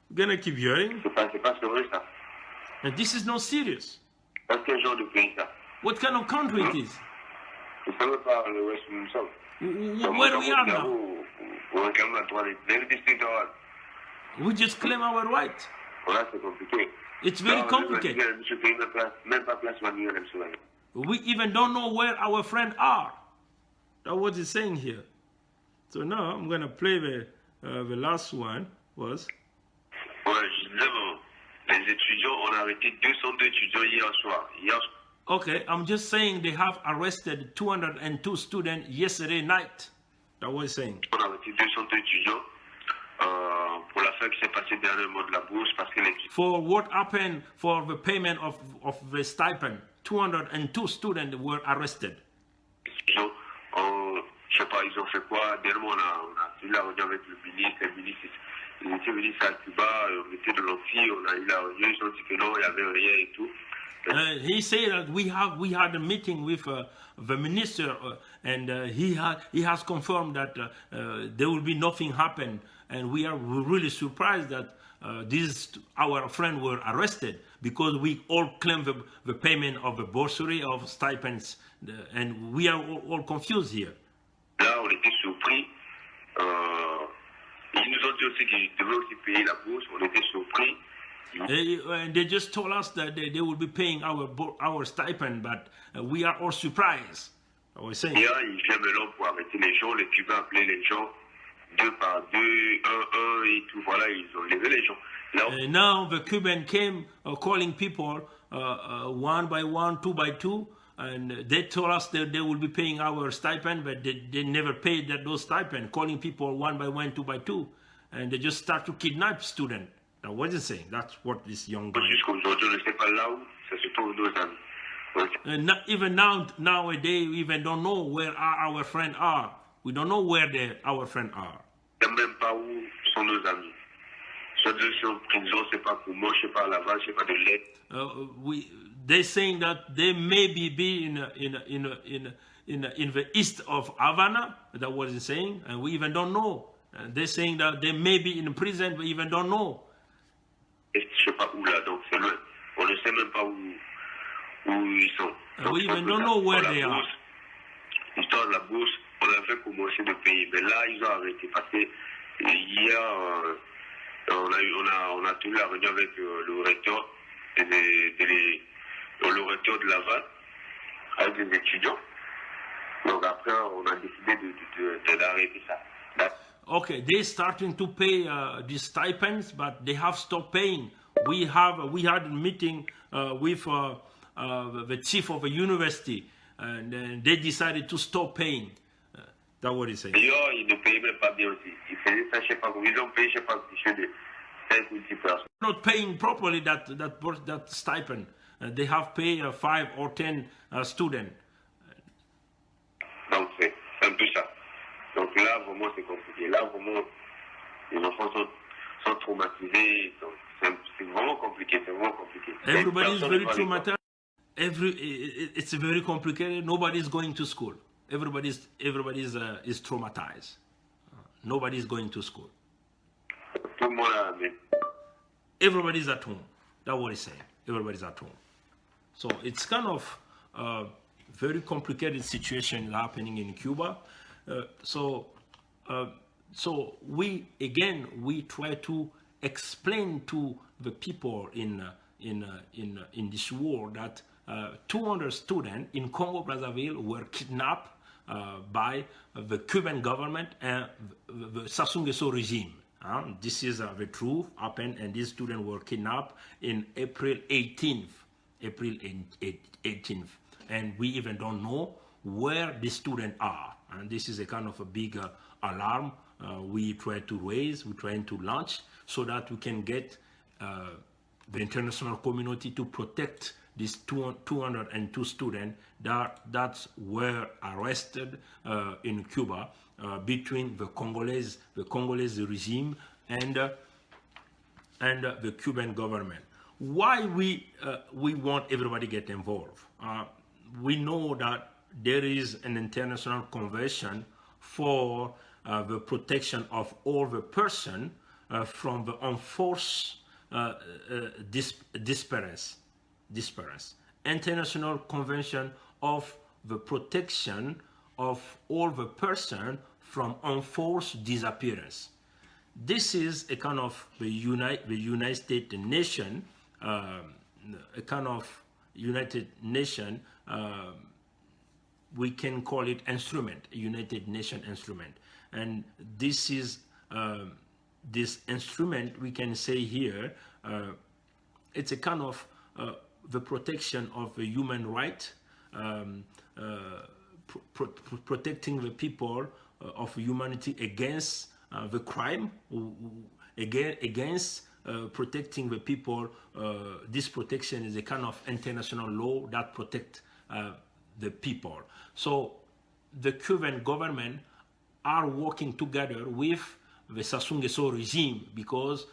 S1: We're gonna keep hearing.
S5: C'est pas sérieux ça.
S1: And this is not serious.
S5: Parce quel genre de pays ça?
S1: What kind of country it is?
S5: Vous savez pas l'Ouest où nous sommes.
S1: Where we are now?
S5: On réclame la droit des dictateurs.
S1: We just claim our right.
S5: Voilà, c'est compliqué.
S1: It's very complicated.
S5: Même pas place manuelle, même souvent.
S1: We even don't know where our friends are. That's what he's saying here. So now I'm gonna play the last one was.
S5: Ouais, je disais bon, les étudiants ont arrêté 202 étudiants hier soir.
S1: Okay, I'm just saying they have arrested 202 students yesterday night. That's what he's saying.
S5: On a arrêté 202 étudiants pour l'affaire qui s'est passée dernièrement de la bourse parce que les.
S1: For what happened for the payment of the stipend, 202 students were arrested.
S5: Je sais pas, ils ont fait quoi? Dernièrement, on a eu la réunion avec le ministre. Ils étaient venus à Cuba, on était dans l'amphi, on a eu la réunion, ils ont dit que non, il n'y avait rien et tout.
S1: He said that we had a meeting with the minister, and he has confirmed that there will be nothing happen, and we are really surprised that our friends were arrested because we all claim the payment of the bursary of stipends, and we are all confused here.
S5: Là, on était surpris. Ils nous ont dit aussi qu'ils devaient aussi payer la bourse. On était surpris.
S1: And they just told us that they will be paying our stipend, but we are all surprised. I was saying.
S5: Et là, il vient maintenant pour arrêter les gens. Les Cubains appelaient les gens 2 par 2, 1, et tout. Voilà, ils ont levé les gens. Là,
S1: Now the Cuban came calling people 1 by 1, 2 by 2, and they told us that they will be paying our stipend, but they never paid those stipend, calling people 1 by 1, 2 by 2, and they just start to kidnap students. Now, what is it saying? That's what this young guy.
S5: jusqu'à aujourd'hui, on ne sait pas là où ça se trouve nos amis.
S1: Not even nowadays, we even don't know where our friends are. We don't know where our friends are.
S5: On ne sait même pas où sont nos amis. Soit ils sont en prison, c'est pas pour manger, c'est pas lavage, c'est pas de l'aide.
S1: They're saying that they may be in the east of Havana. That was it saying, and we even don't know. They're saying that they may be in prison, but we even don't know.
S5: Et je sais pas où là, donc c'est loin. On ne sait même pas où ils sont. Donc,
S1: We even don't know where they are.
S5: L'histoire de la bourse, on avait commencé de payer, mais là ils ont arrêté parce que hier on a tenu la réunion avec le recteur le recteur de Laval avec des étudiants. Donc après on a décidé d'arrêter ça.
S1: Okay, they're starting to pay these stipends, but they have stopped paying. We had a meeting with the chief of a university, and they decided to stop paying. That's what he said.
S5: D'ailleurs, ils ne payaient même pas bien aussi. Ils faisaient ça, je sais pas, ils ont payé, je sais pas, de 5 ou 10 personnes.
S1: Not paying properly that stipend. They have paid 5 or 10 students.
S5: Donc c'est un peu ça. Donc là, vraiment, c'est compliqué. Là, vraiment, les enfants sont traumatisés. Donc c'est vraiment compliqué. C'est vraiment compliqué.
S1: Everybody is very traumatized. It's very complicated. Nobody's going to school. Everybody is traumatized. Nobody's going to school.
S5: Tout le monde a mais
S1: Everybody's at home. That's what he's saying. Everybody's at home. So it's kind of very complicated situation happening in Cuba. So we try to explain to the people in this war that 200 students in Congo-Brazzaville were kidnapped by the Cuban government and the SASSOU regime. This is the truth happened, and these students were kidnapped in April 18th. April 18th, and we even don't know where the students are. And this is a kind of a big alarm we try to raise, we try to launch, so that we can get the international community to protect these 202 students that were arrested in Cuba between the Congolese regime and the Cuban government. Why we want everybody to get involved? We know that there is an international convention for the protection of all the person from the enforced disappearance. International Convention of the protection of all the person from enforced disappearance. This is a kind of the United States nation, a kind of United Nation. We can call it instrument, a United Nation instrument, and this is this instrument. We can say here, it's a kind of the protection of the human right, protecting the people of humanity against the crime, against protecting the people. This protection is a kind of international law that protect the people. So the Cuban government are working together with the SASSOU regime, because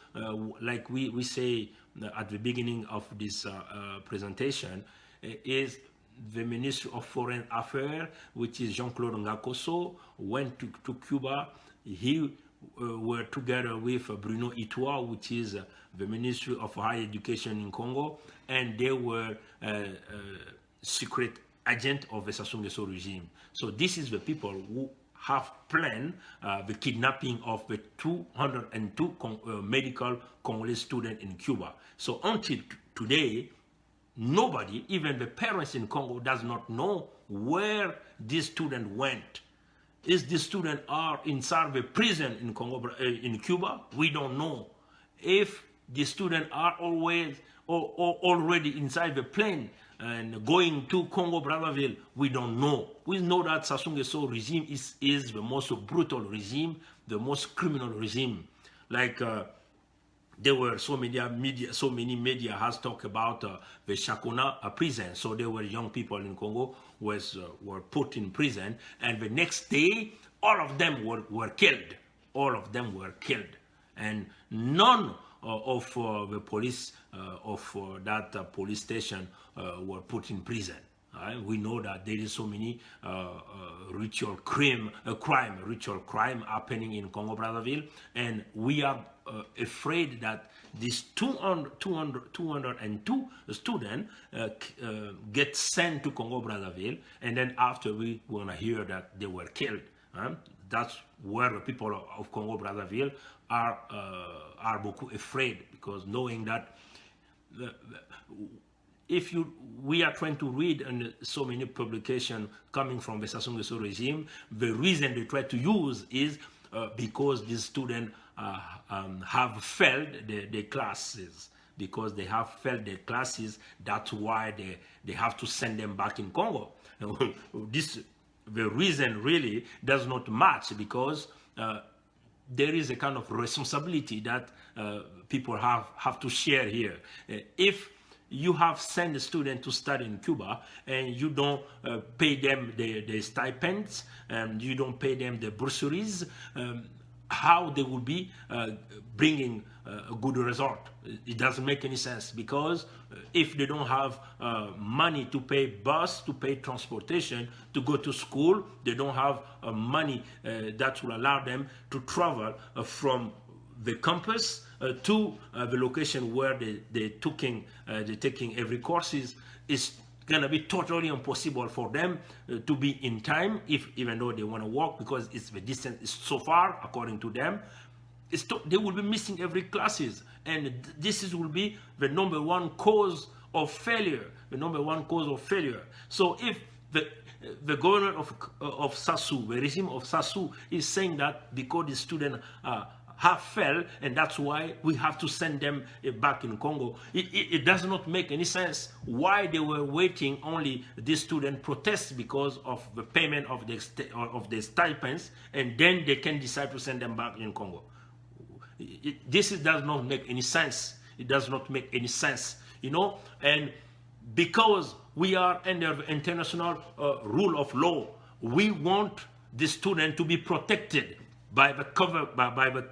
S1: like we say at the beginning of this presentation, is the Minister of Foreign Affairs, which is Jean-Claude Ngakoso, went to Cuba. He were together with Bruno Itoa, which is the Ministry of Higher Education in Congo, and they were secret agent of the SASSOU regime. So this is the people who have planned the kidnapping of the 202 medical Congolese students in Cuba. So until today, nobody, even the parents in Congo, does not know where these students went. Is the students are inside the prison in Congo, in Cuba? We don't know. If the students are always or already inside the plane and going to Congo-Brazzaville, we don't know. We know that Sassou Nguesso regime is the most brutal regime, the most criminal regime. Like there were so many media has talked about the Chakona prison. So there were young people in Congo were put in prison, and the next day all of them were killed. All of them were killed, and none of the police of that police station were put in prison. We know that there is so many ritual crime happening in Congo-Brazzaville, and we are afraid that these 202 students get sent to Congo-Brazzaville, and then after we want to hear that they were killed. That's where the people of Congo-Brazzaville are beaucoup afraid, because knowing that we are trying to read in so many publications coming from the Sassou Nguesso regime, the reason they try to use is because these students have failed the classes. Because they have failed their classes, that's why they have to send them back in Congo. The reason really does not match, because there is a kind of responsibility that people have to share here. If you have sent a student to study in Cuba and you don't pay them the stipends, and you don't pay them the bursaries, how they will be bringing a good result? It doesn't make any sense, because if they don't have money to pay bus, to pay transportation, to go to school, they don't have money that will allow them to travel from the campus to the location where they're taking every courses. It's gonna be totally impossible for them to be in time, even though they want to walk, because the distance is so far according to them. They will be missing every classes, and this will be the #1 cause of failure. The #1 cause of failure. So if the government of SASSOU, the regime of SASSOU, is saying that because the students have failed, and that's why we have to send them back in Congo, it does not make any sense why they were waiting only this student protests because of the payment of the stipends, and then they can decide to send them back in Congo. This does not make any sense. It does not make any sense, you know. And because we are under the international rule of law, we want the student to be protected by the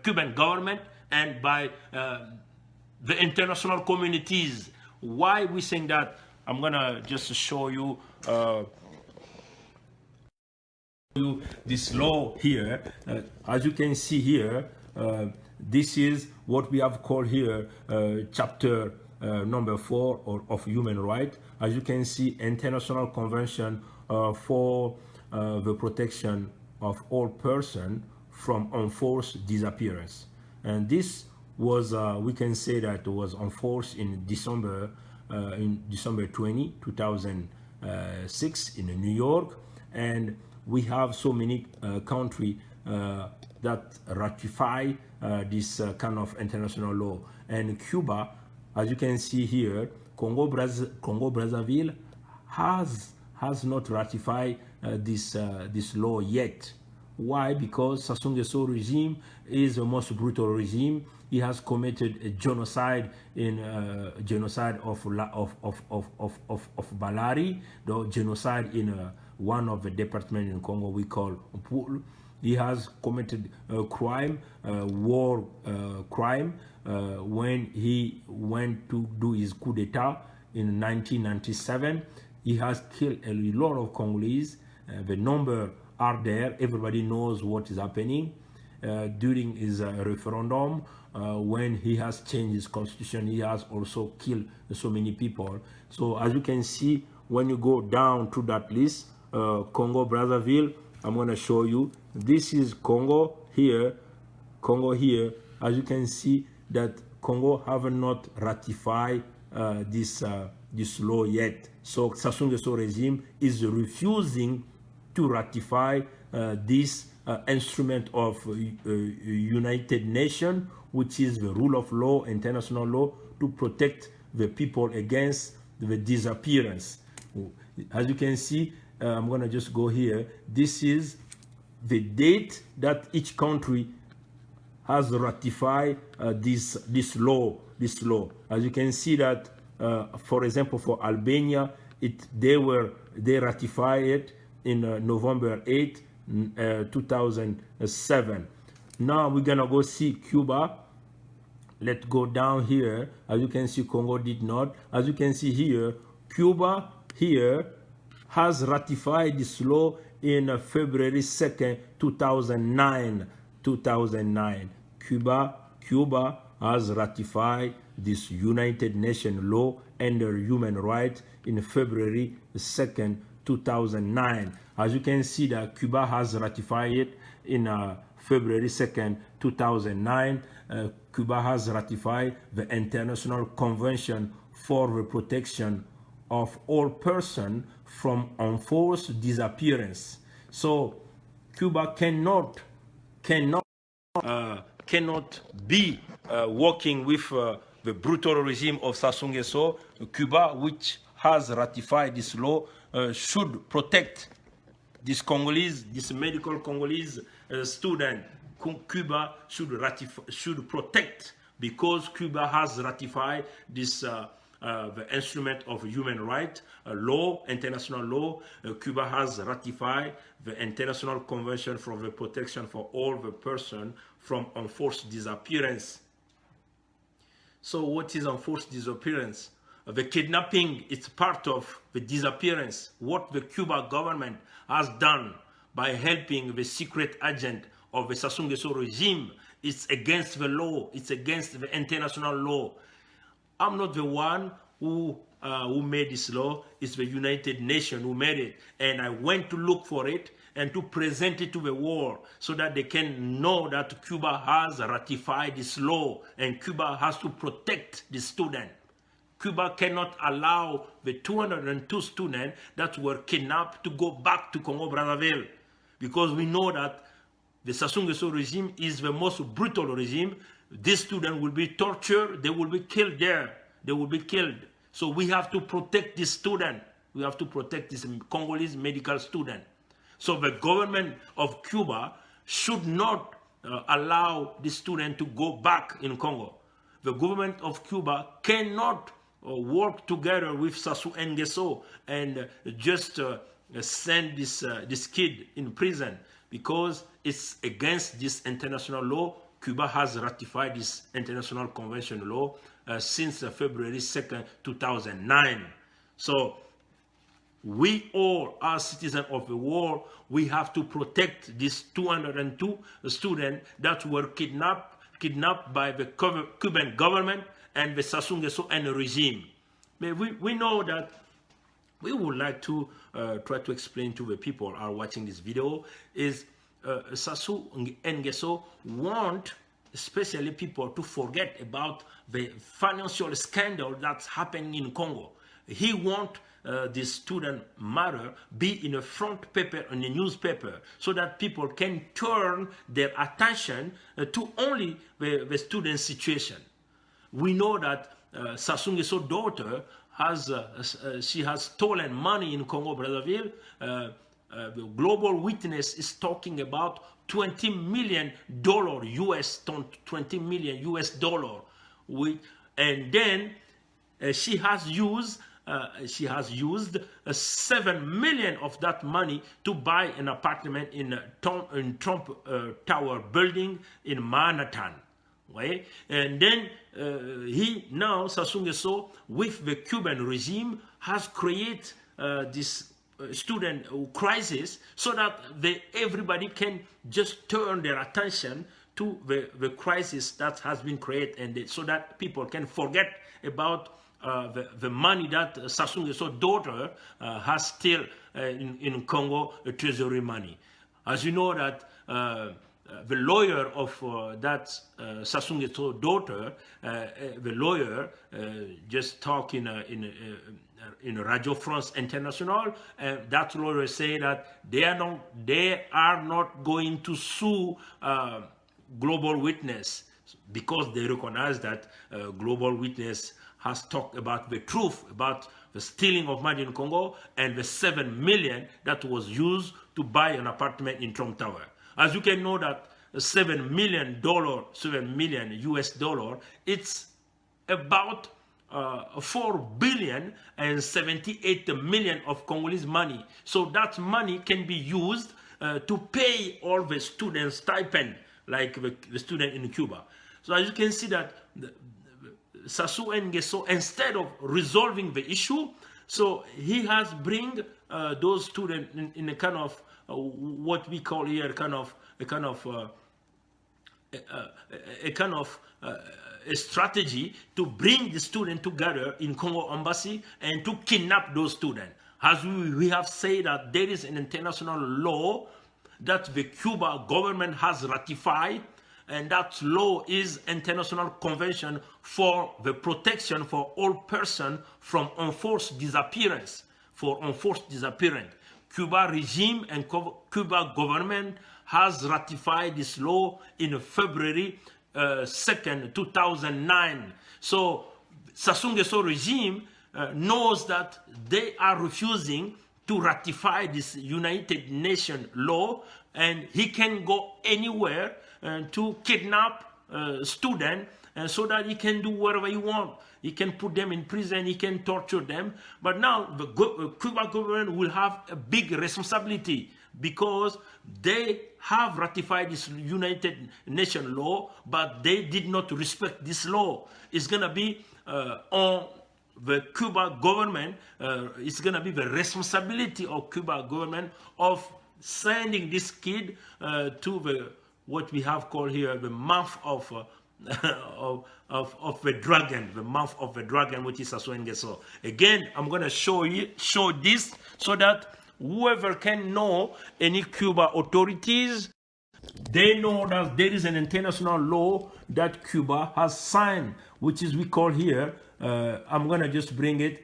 S1: Cuban government and by the international communities. Why we saying that? I'm gonna just show you this law here. As you can see here, this is what we have called here chapter number 4 of human rights. As you can see, International Convention for the Protection of All Persons from Enforced Disappearance. And this was, we can say that it was enforced in December 20, 2006 in New York. And we have so many countries that ratify this kind of international law. And Cuba, as you can see here, Congo-Brazzaville has not ratified this law yet. Why? Because Sassou Nguesso regime is the most brutal regime. He has committed a genocide genocide of Balari, the genocide in one of the departments in Congo we call Mpulu. He has committed a crime, war crime, when he went to do his coup d'etat in 1997. He has killed a lot of Congolese. The number are there. Everybody knows what is happening. During his referendum, when he has changed his constitution, he has also killed so many people. So as you can see, when you go down to that list, Congo-Brazzaville I'm going to show you. This is Congo here. Congo here. As you can see that Congo have not ratified this law yet. So Sassou Nguesso regime is refusing to ratify this instrument of United Nations, which is the rule of law, international law, to protect the people against the disappearance. As you can see, I'm going to just go here. This is the date that each country has ratified this law. As you can see that, for example, for Albania, they ratified it in November 8, 2007. Now we're gonna go see Cuba. Let's go down here. As you can see, Congo did not. As you can see here, Cuba here has ratified this law in February 2nd, 2009. Cuba has ratified this United Nations law under human rights in February 2nd, 2009. As you can see that Cuba has ratified it in February 2nd, 2009. Cuba has ratified the International Convention for the Protection of All Persons from Enforced Disappearance. So Cuba cannot be working with the brutal regime of Sassou Nguesso. Cuba, which has ratified this law, should protect this Congolese, this medical Congolese student. Cuba should protect, because Cuba has ratified this the instrument of human rights law, international law. Cuba has ratified the International Convention for the Protection for All the Person from Enforced Disappearance. So what is enforced disappearance? The kidnapping is part of the disappearance. What the Cuban government has done by helping the secret agent of the Sassou Nguesso regime is against the law. It's against the international law. I'm not the one who made this law. It's the United Nations who made it. And I went to look for it and to present it to the world so that they can know that Cuba has ratified this law and Cuba has to protect the student. Cuba cannot allow the 202 students that were kidnapped to go back to Congo-Brazzaville, because we know that the Sassou Nguesso regime is the most brutal regime. These students will be tortured, they will be killed there, they will be killed. So we have to protect this student. We have to protect this Congolese medical student. So the government of Cuba should not allow this student to go back in Congo. The government of Cuba cannot work together with Sassou Nguesso and just send this kid in prison, because it's against this international law. Cuba has ratified this international convention law since February 2nd, 2009. So we all are citizens of the world. We have to protect these 202 students that were kidnapped by the Cuban government and the Sassou Nguesso and the regime. But we know that we would like to try to explain to the people who are watching this video is Sassou Nguesso want especially people to forget about the financial scandal that's happening in Congo. He want this student matter be in a front paper, in a newspaper, so that people can turn their attention to only the student situation. We know that Sassou Nguesso's daughter she has stolen money in Congo-Brazzaville. The Global Witness is talking about $20 million US, $20 million US. And then she has used 7 million of that money to buy an apartment in Trump Tower building in Manhattan. Right? And then Sassou Nguesso, with the Cuban regime, has created this student crisis so that everybody can just turn their attention to the crisis that has been created, and so that people can forget about the money that Sassou Nguesso's daughter has still in Congo, treasury money. As you know that the lawyer of that SASSOU Nguesso's daughter, the lawyer just talked in Radio France International, and that lawyer say that they are not going to sue Global Witness because they recognize that Global Witness has talked about the truth about the stealing of money in Congo and the 7 million that was used to buy an apartment in Trump Tower. As you can know that $7 million US dollar, it's about 4 billion and 78 million of Congolese money. So that money can be used to pay all the student stipend, like the student in Cuba. So as you can see that SASSOU Nguesso, instead of resolving the issue, so he has bring those students in a kind of what we call here a strategy to bring the students together in Congo embassy and to kidnap those students. As we have said that there is an international law that the Cuba government has ratified, and that law is International Convention for the Protection for all persons from enforced disappearance, for enforced disappearance. Cuba regime and Cuba government has ratified this law in February 2nd, 2009. So SASSOU Nguesso regime knows that they are refusing to ratify this United Nations law, and he can go anywhere to kidnap students so that he can do whatever he wants. He can put them in prison, he can torture them. But now the Cuba government will have a big responsibility because they have ratified this United Nations law, but they did not respect this law. It's going to be on the Cuba government, it's going to be the responsibility of Cuba government of sending this kid to the what we have called here the mouth of the dragon, the mouth of the dragon, which is SASSOU Nguesso. Again, I'm going to show this so that whoever can know any Cuba authorities, they know that there is an international law that Cuba has signed, which is we call here. I'm going to just bring it.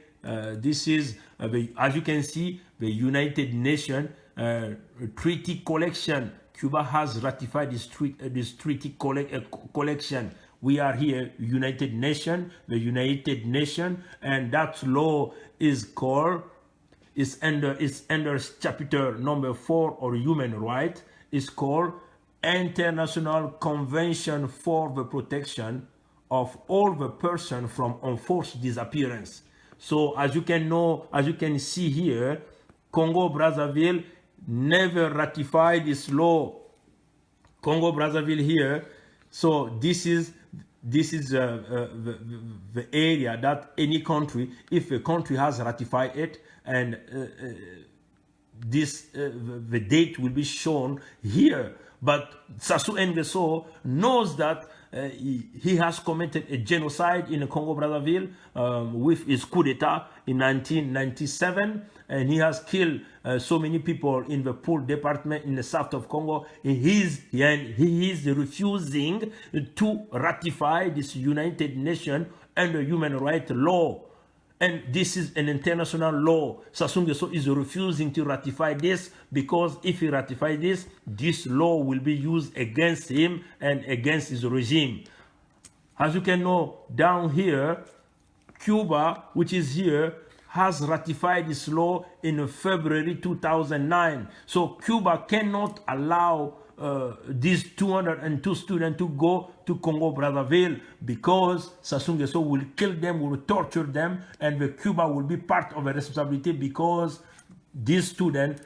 S1: This is, as you can see, the United Nations Treaty Collection. Cuba has ratified this treaty collection. We are here, United Nations, the United Nations, and that law is called, it's under chapter number 4 or human rights. It's called International Convention for the Protection of all the persons from enforced disappearance. So as you can know, as you can see here, Congo-Brazzaville never ratified this law. Congo-Brazzaville here. So this is the area that any country, if a country has ratified it, and the date will be shown here. But SASSOU Nguesso knows that he has committed a genocide in Congo-Brazzaville with his coup d'etat in 1997, and he has killed so many people in the Pool department in the south of Congo. He is refusing to ratify this United Nations and the human rights law. And this is an international law. SASSOU Nguesso is refusing to ratify this because if he ratifies this, this law will be used against him and against his regime. As you can know, down here, Cuba, which is here, has ratified this law in February 2009. So Cuba cannot allow these 202 students to go to Congo-Brazzaville because SASSOU Nguesso will kill them, will torture them, and the Cuba will be part of the responsibility because these students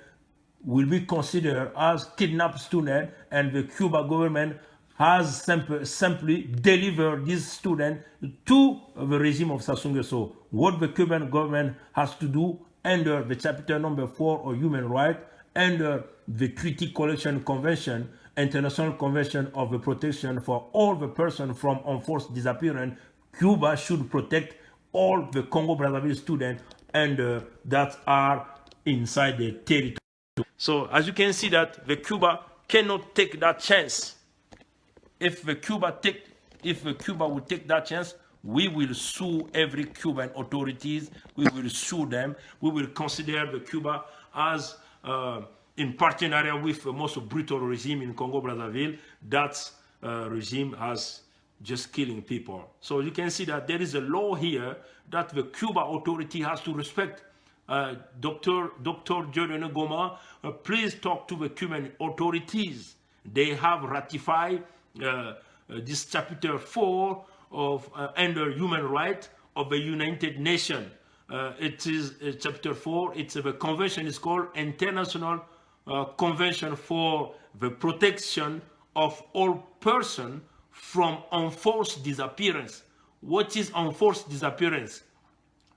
S1: will be considered as kidnapped students, and the Cuba government has simply delivered these students to the regime of SASSOU Nguesso. What the Cuban government has to do under the chapter number 4 of human rights, under the Treaty Collection Convention, International Convention of the Protection for all the persons from enforced disappearance, Cuba should protect all the Congo-Brazzaville students and that are inside the territory. So as you can see that the Cuba cannot take that chance. If the Cuba would take that chance, we will sue every Cuban authorities. We will sue them. We will consider the Cuba as in partnership with the most brutal regime in Congo-Brazzaville. That regime has just killing people. So you can see that there is a law here that the Cuba authority has to respect. Dr. Jordan Goma, please talk to the Cuban authorities. They have ratified this chapter 4 of under human rights of the United Nations. It is chapter 4. It's the convention is called International Convention for the Protection of All Persons from Enforced Disappearance. What is enforced disappearance?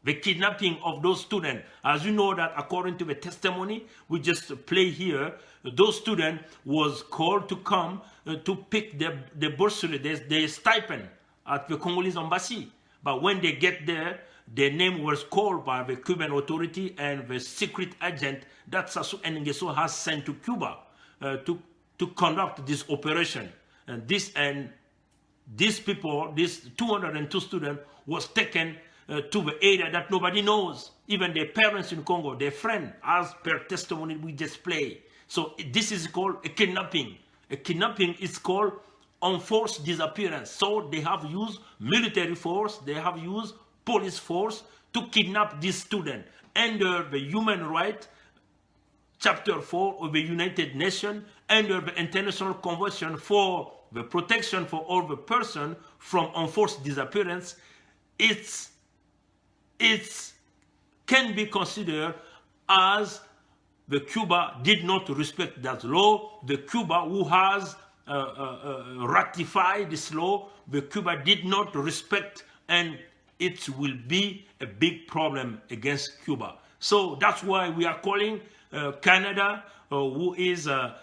S1: The kidnapping of those students. As you know that according to the testimony we just play here, those students was called to come to pick the bursary, their stipend at the Congolese embassy. But when they get there, their name was called by the Cuban authority and the secret agent that SASSOU and NGUESSO has sent to Cuba to conduct this operation. And these people, these 202 students, was taken to the area that nobody knows. Even their parents in Congo, their friend, as per testimony we just play. So this is called a kidnapping. A kidnapping is called enforced disappearance. So they have used military force, they have used police force to kidnap this student. Under the Human Rights, Chapter 4 of the United Nations, under the International Convention for the Protection for All the Persons from Enforced Disappearance, it can be considered as the Cuba did not respect that law. The Cuba who has ratified this law, the Cuba did not respect, and it will be a big problem against Cuba. So that's why we are calling Canada, who is a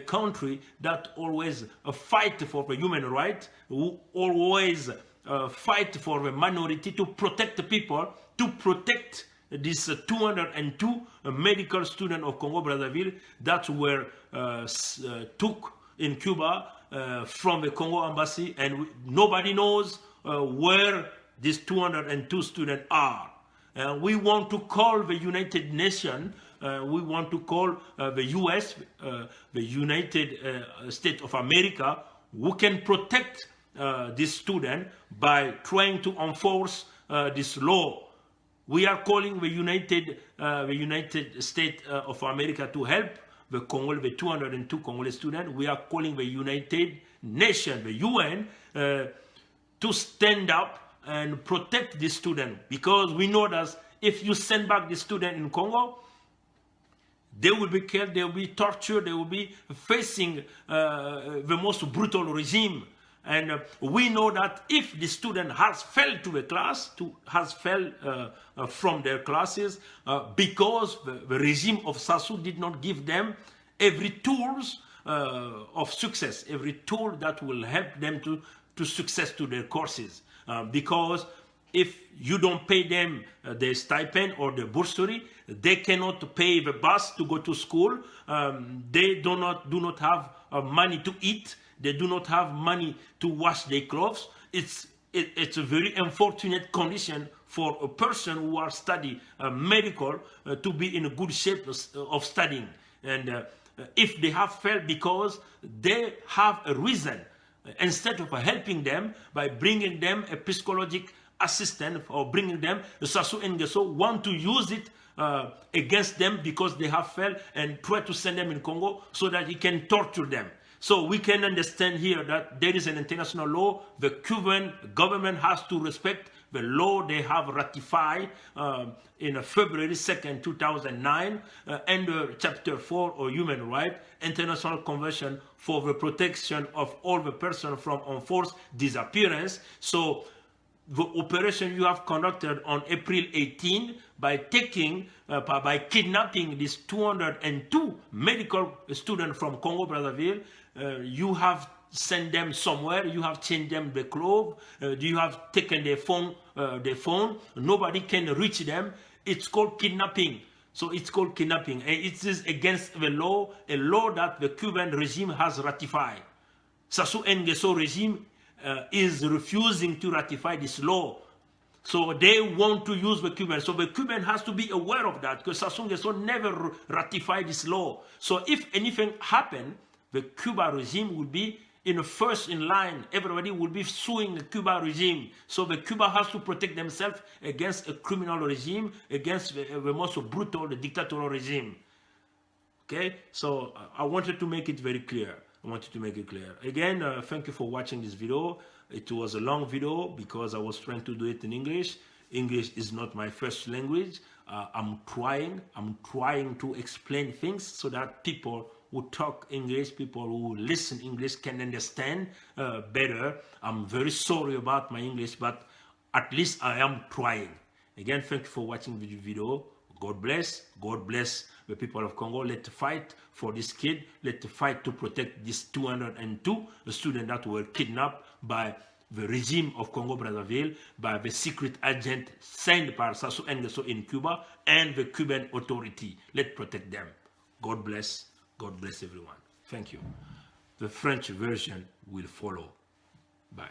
S1: country that always fight for the human rights, who always fight for the minority, to protect the people, to protect these 202 medical students of Congo-Brazzaville that were took in Cuba from the Congo embassy, and nobody knows where these 202 students are. We want to call the United Nations, we want to call the US, the United States of America, who can protect this student by trying to enforce this law. We are calling the United States of America to help the 202 Congolese students. We are calling the United Nations, the UN, to stand up and protect the student, because we know that if you send back the student in Congo, they will be killed, they will be tortured, they will be facing the most brutal regime. And we know that if the student has failed to the class, has failed from their classes, because the regime of SASSOU did not give them every tools of success, every tool that will help them to success to their courses. Because if you don't pay them their stipend or the bursary, they cannot pay the bus to go to school. They do not have money to eat. They do not have money to wash their clothes. It's a very unfortunate condition for a person who are studying medical to be in a good shape of studying. And if they have failed because they have a reason, instead of helping them by bringing them a psychological assistant or bringing them, the SASSOU and NGUESSO want to use it against them because they have failed, and try to send them in Congo so that he can torture them. So we can understand here that there is an international law. The Cuban government has to respect the law they have ratified in February 2nd, 2009, under Chapter 4 of Human Rights, International Convention for the Protection of All the Persons from Enforced Disappearance. So the operation you have conducted on April 18 by kidnapping these 202 medical students from Congo-Brazzaville, you have sent them somewhere, you have changed them the clothes, you have taken their phone, nobody can reach them. It's called kidnapping. So it's called kidnapping, and it is against the law, a law that the Cuban regime has ratified. SASSOU NGUESSO regime is refusing to ratify this law. So they want to use the Cuban. So the Cuban has to be aware of that, because SASSOU NGUESSO never ratified this law. So if anything happened, the Cuba regime will be first in line. Everybody will be suing the Cuba regime. So the Cuba has to protect themselves against a criminal regime, against the most brutal, the dictatorial regime. Okay, so I wanted to make it very clear. Again, thank you for watching this video. It was a long video because I was trying to do it in English. English is not my first language. I'm trying to explain things so that people who talk English, people who listen English can understand better. I'm very sorry about my English, but at least I am trying. Again, thank you for watching the video. God bless the people of Congo. Let's fight for this kid. Let's fight to protect these 202 students that were kidnapped by the regime of Congo-Brazzaville, by the secret agent sent by SASSOU NGUESSO in Cuba and the Cuban authority. Let's protect them. God bless everyone. Thank you. The French version will follow. Bye.